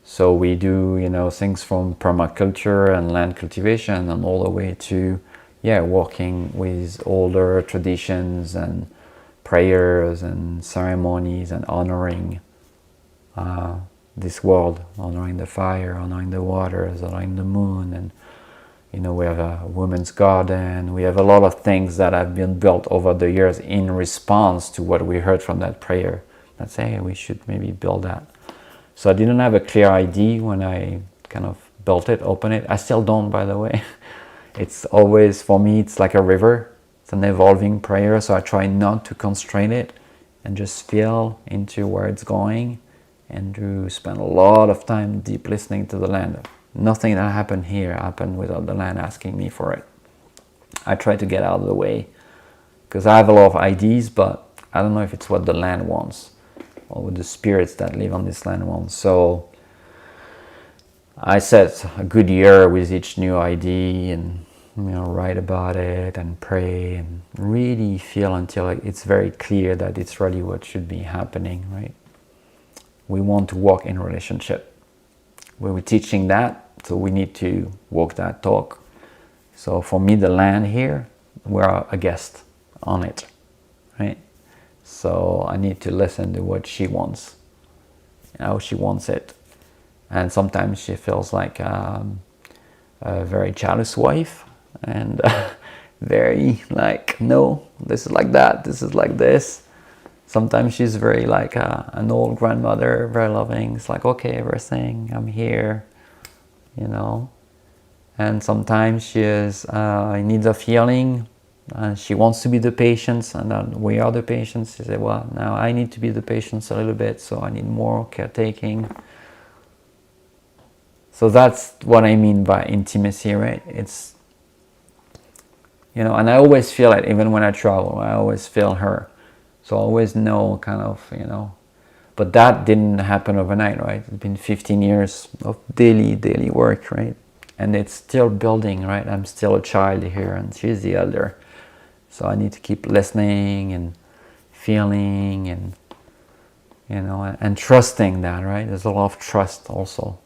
So we do, things from permaculture and land cultivation and all the way to, working with older traditions and prayers and ceremonies and honoring this world, honoring the fire, honoring the waters, honoring the moon. And we have a women's garden. We have a lot of things that have been built over the years in response to what we heard from that prayer. That say, hey, we should maybe build that. So I didn't have a clear idea when I kind of built it, opened it. I still don't, by the way. It's always, for me, it's like a river. It's an evolving prayer, so I try not to constrain it and just feel into where it's going, and to spend a lot of time deep listening to the land. Nothing that happened here happened without the land asking me for it. I try to get out of the way because I have a lot of ideas, but I don't know if it's what the land wants or what the spirits that live on this land want. So I set a good year with each new idea and write about it and pray and really feel until it's very clear that it's really what should be happening, right? We want to walk in relationship. We're teaching that, so we need to walk that talk. So for me, the land here, we're a guest on it, right? So I need to listen to what she wants, how she wants it. And sometimes she feels like a very jealous wife and very like, no, this is like that, this is like this. Sometimes she's very like an old grandmother, very loving. It's like, okay, everything, I'm here, And sometimes she is in need of healing. She wants to be the patient, and then we are the patients. She said, well, now I need to be the patient a little bit, so I need more caretaking. So that's what I mean by intimacy, right? It's, and I always feel it, even when I travel, I always feel her. So I always know kind of, but that didn't happen overnight, right? It's been 15 years of daily work, right? And it's still building, right? I'm still a child here and she's the elder. So I need to keep listening and feeling and, and trusting that, right? There's a lot of trust also.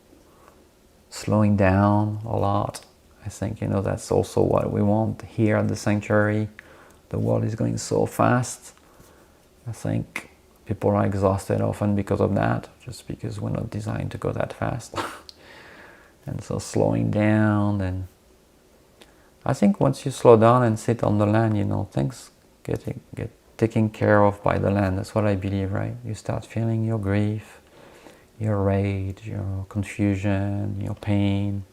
Slowing down a lot. I think, that's also what we want here at the sanctuary. The world is going so fast. I think people are exhausted often because of that, just because we're not designed to go that fast. And so slowing down, and I think once you slow down and sit on the land, things get taken care of by the land. That's what I believe, right? You start feeling your grief, your rage, your confusion, your pain.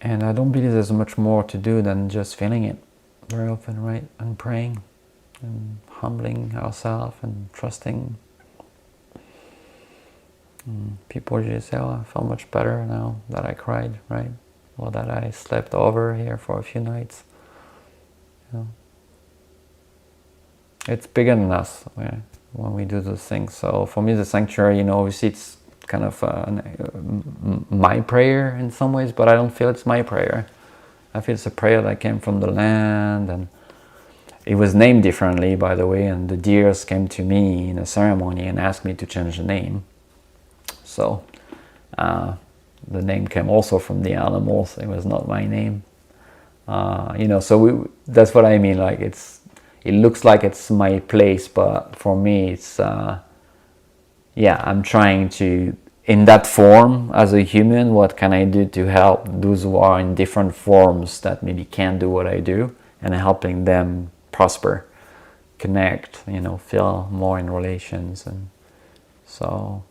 And I don't believe there's much more to do than just feeling it very often, right? And praying and humbling ourselves and trusting. People usually say, oh, I feel much better now that I cried, right? Or that I slept over here for a few nights. You know? It's bigger than us, right, when we do those things. So for me, the sanctuary, obviously it's kind of my prayer in some ways, but I don't feel it's my prayer. I feel it's a prayer that came from the land, and it was named differently, by the way, and the deers came to me in a ceremony and asked me to change the name. So the name came also from the animals. It was not my name. So that's what I mean. Like it looks like it's my place, but for me, it's I'm trying to, in that form, as a human, what can I do to help those who are in different forms that maybe can't do what I do, and helping them prosper, connect, feel more in relations, and so.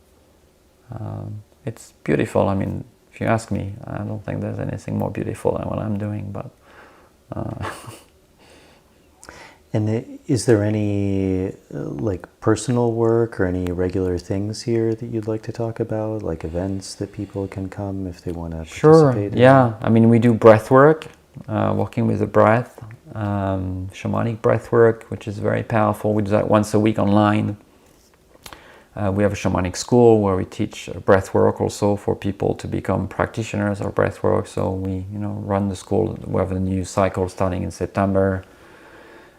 It's beautiful. I mean, if you ask me, I don't think there's anything more beautiful than what I'm doing. But And is there any personal work or any regular things here that you'd like to talk about, like events that people can come if they want to participate in? Yeah. I mean, we do breathwork, working with the breath, shamanic breathwork, which is very powerful. We do that once a week online. We have a shamanic school where we teach breathwork also for people to become practitioners of breathwork. So we, run the school. We have a new cycle starting in September.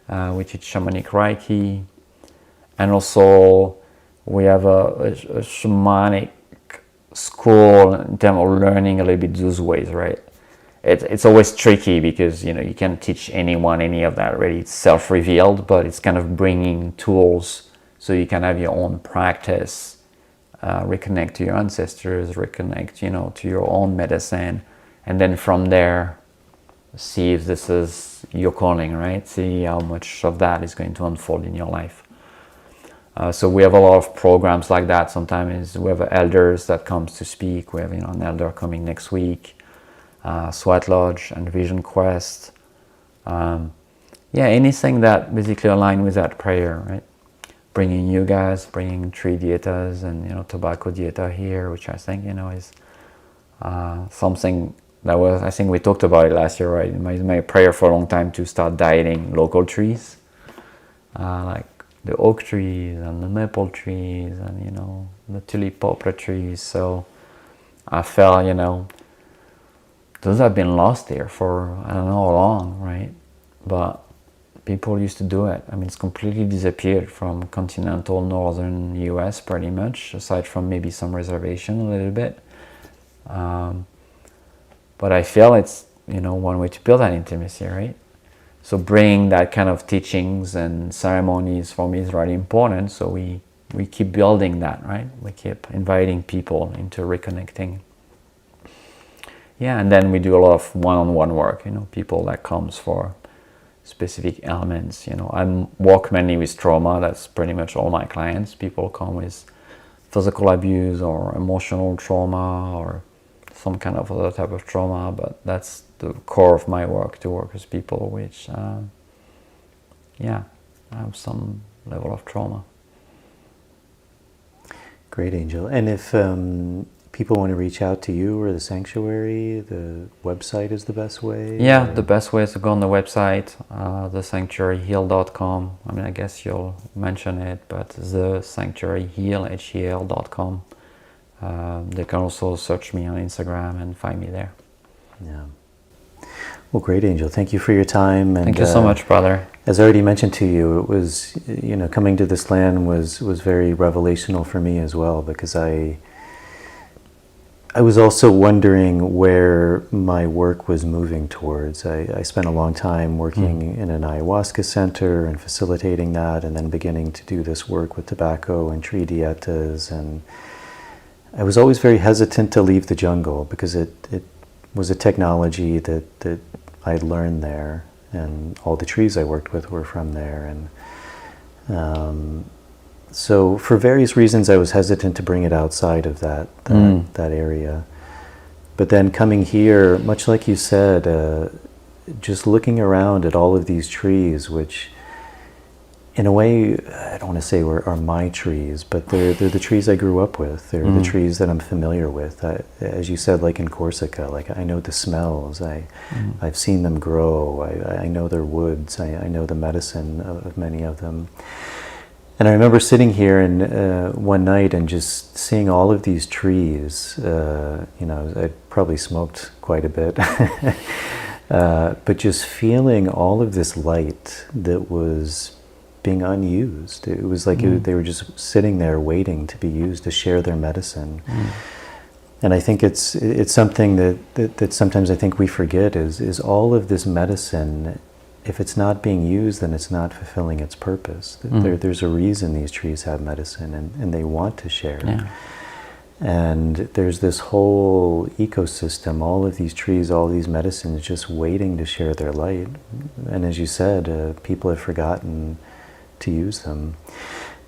We teach shamanic Reiki, and also we have a shamanic school in terms of learning a little bit those ways, right? It's always tricky because you can't teach anyone any of that. Really, it's self-revealed, but it's kind of bringing tools. So you can have your own practice, reconnect to your ancestors, reconnect, to your own medicine, and then from there, see if this is your calling, right? See how much of that is going to unfold in your life. So we have a lot of programs like that. Sometimes we have elders that comes to speak. We have an elder coming next week, Sweat Lodge and Vision Quest. Anything that basically align with that prayer, right? Bringing yogas, bringing tree dietas, and tobacco dieta here, which I think is something that was, I think we talked about it last year, right? My prayer for a long time to start dieting local trees, like the oak trees and the maple trees and the tulip poplar trees. So I felt those have been lost there for I don't know how long, right? But people used to do it. I mean, it's completely disappeared from continental northern US pretty much, aside from maybe some reservation a little bit. But I feel it's, one way to build that intimacy, right? So bringing that kind of teachings and ceremonies for me is really important. So we keep building that, right? We keep inviting people into reconnecting. Yeah, and then we do a lot of one-on-one work, people that comes for specific elements. I work mainly with trauma. That's pretty much all my clients. People come with physical abuse or emotional trauma or some kind of other type of trauma, but that's the core of my work, to work with people which have some level of trauma. Great, Angel. And if people want to reach out to you or the sanctuary, the website is the best way? Yeah, the best way is to go on the website, thesanctuaryheal.com. I mean, I guess you'll mention it, but thesanctuaryheal.com. They can also search me on Instagram and find me there. Yeah. Well, great, Angel. Thank you for your time. And, thank you so much, brother. As I already mentioned to you, it was, coming to this land was very revelational for me as well, because I was also wondering where my work was moving towards. I spent a long time working in an ayahuasca center and facilitating that, and then beginning to do this work with tobacco and tree dietas. And I was always very hesitant to leave the jungle because it was a technology that I'd learned there, and all the trees I worked with were from there. And so for various reasons, I was hesitant to bring it outside of that area. But then coming here, much like you said, just looking around at all of these trees, which in a way, I don't want to say are my trees, but they're the trees I grew up with. They're the trees that I'm familiar with. As you said, like in Corsica, like I know the smells. I've seen them grow. I know their woods. I know the medicine of many of them. And I remember sitting here and one night and just seeing all of these trees. I probably smoked quite a bit. But just feeling all of this light that was being unused. It was like they were just sitting there waiting to be used to share their medicine. And I think it's something that sometimes I think we forget is all of this medicine, if it's not being used, then it's not fulfilling its purpose. There's a reason these trees have medicine and they want to share. Yeah. And there's this whole ecosystem, all of these trees, all these medicines just waiting to share their light. And as you said, people have forgotten to use them.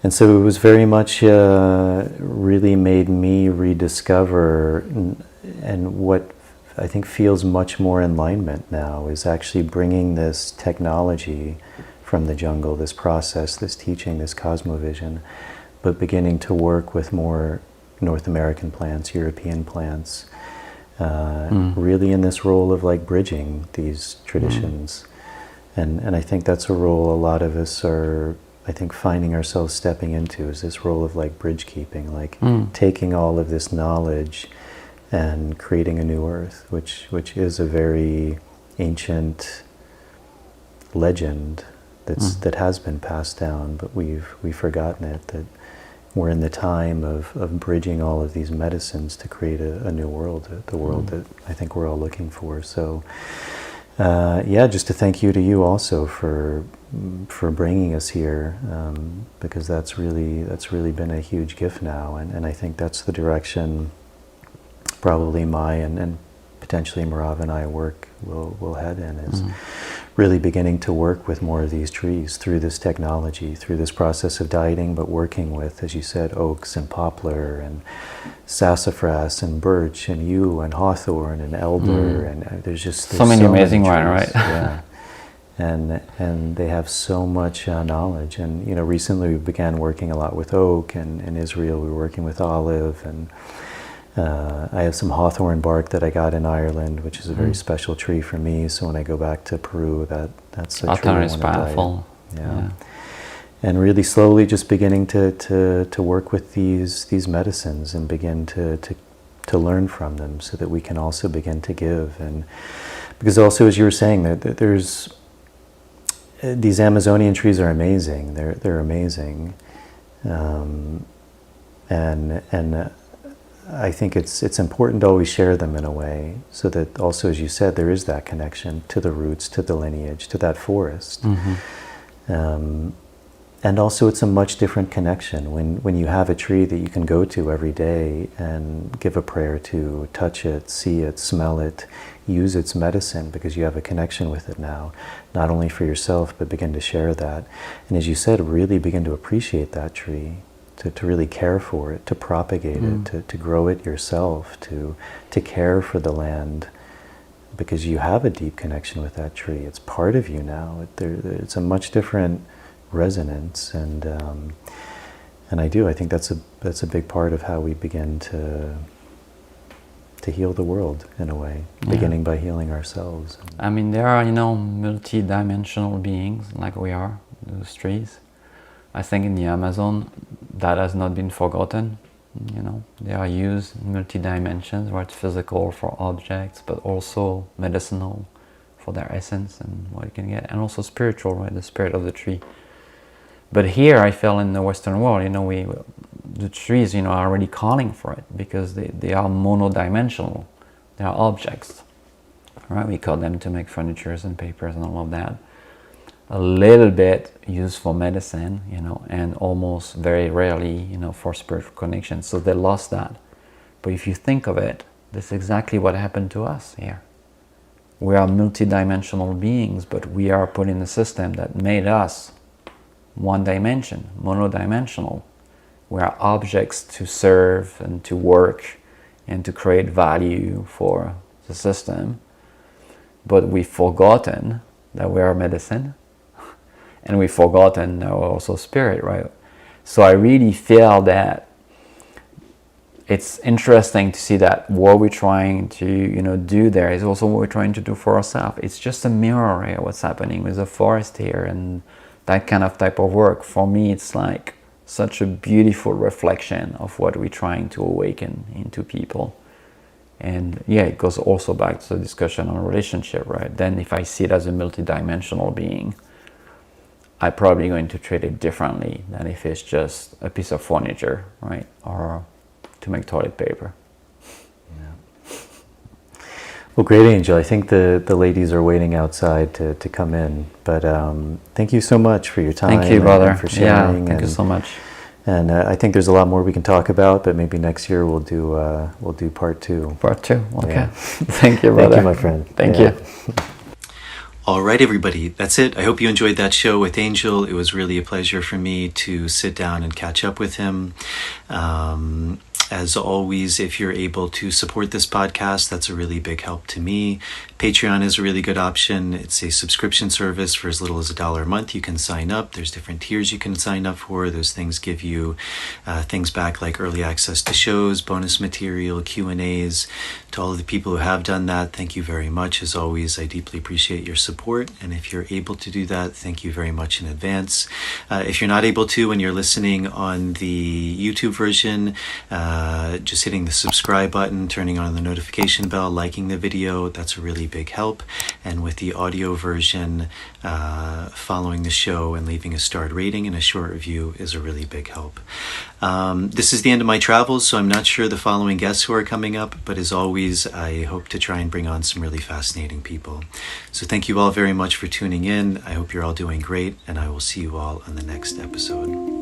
And so it was very much really made me rediscover, and what I think feels much more in alignment now is actually bringing this technology from the jungle, this process, this teaching, this cosmovision, but beginning to work with more North American plants, European plants, really in this role of like bridging these traditions. And I think that's a role a lot of us are, I think, finding ourselves stepping into, is this role of like bridge keeping, like taking all of this knowledge and creating a new earth, which is a very ancient legend that has been passed down, but we've forgotten it, that we're in the time of bridging all of these medicines to create a new world, the world that I think we're all looking for. So just to thank you also for bringing us here, because that's really been a huge gift now, and I think that's the direction probably and potentially Marav and I will head in, is really beginning to work with more of these trees through this technology, through this process of dieting, but working with, as you said, oaks and poplar and sassafras and birch and yew and hawthorn and elder, and there's so many amazing ones, right? Yeah. And they have so much knowledge. And recently we began working a lot with oak, and in Israel we were working with olive, and I have some hawthorn bark that I got in Ireland, which is a very special tree for me. So when I go back to Peru, that's a tree I want to powerful. Yeah. And really slowly just beginning to work with these medicines and begin to learn from them, so that we can also begin to give. And because also, as you were saying, that there's these Amazonian trees are amazing. They're amazing, and I think it's important to always share them in a way, so that also, as you said, there is that connection to the roots, to the lineage, to that forest. And also it's a much different connection when you have a tree that you can go to every day and give a prayer to, touch it, see it, smell it, use its medicine, because you have a connection with it now, not only for yourself, but begin to share that. And as you said, really begin to appreciate that tree, to really care for it, to propagate it, to grow it yourself, to care for the land, because you have a deep connection with that tree. It's part of you now. It's a much different resonance, and I think that's a big part of how we begin to heal the world in a way, beginning by healing ourselves. I mean, there are multi-dimensional beings like we are, those trees. I think in the Amazon that has not been forgotten. They are used in multi-dimensions, where it's physical for objects, but also medicinal for their essence and what you can get, and also spiritual, right? The spirit of the tree. But here, I feel in the Western world, the trees, are already calling for it, because they are monodimensional. They are objects, right? We cut them to make furniture and papers and all of that. A little bit used for medicine, and almost very rarely, for spiritual connection. So they lost that. But if you think of it, that's exactly what happened to us here. We are multidimensional beings, but we are put in a system that made us one dimension, monodimensional. We are objects to serve and to work and to create value for the system. But we've forgotten that we are medicine, and we've forgotten that we're also spirit, right? So I really feel that it's interesting to see that what we're trying to do there is also what we're trying to do for ourselves. It's just a mirror here, what's happening with the forest here, and that kind of type of work. For me, it's like such a beautiful reflection of what we're trying to awaken into people. And yeah, it goes also back to the discussion on relationship, right? Then if I see it as a multidimensional being, I'm probably going to treat it differently than if it's just a piece of furniture, right? Or to make toilet paper. Yeah. Well, great, Angel. I think the ladies are waiting outside to come in. But thank you so much for your time. Thank you, brother. And for sharing. Yeah, thank you so much. And I think there's a lot more we can talk about, but maybe next year we'll do part 2. Part 2. Okay. Yeah. Thank you, brother. Thank you, my friend. Thank you. All right, everybody, that's it. I hope you enjoyed that show with Angel. It was really a pleasure for me to sit down and catch up with him. As always, if you're able to support this podcast, that's a really big help to me. Patreon is a really good option. It's a subscription service for as little as $1 a month. You can sign up. There's different tiers you can sign up for. Those things give you things back like early access to shows, bonus material, Q&As. To all of the people who have done that, thank you very much. As always, I deeply appreciate your support. And if you're able to do that, thank you very much in advance. If you're not able to and you're listening on the YouTube version, just hitting the subscribe button, turning on the notification bell, liking the video, that's a really big help. And with the audio version, following the show and leaving a starred rating and a short review is a really big help. This is the end of my travels, so I'm not sure the following guests who are coming up, but as always, I hope to try and bring on some really fascinating people. So thank you all very much for tuning in. I hope you're all doing great, and I will see you all on the next episode.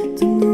Tunga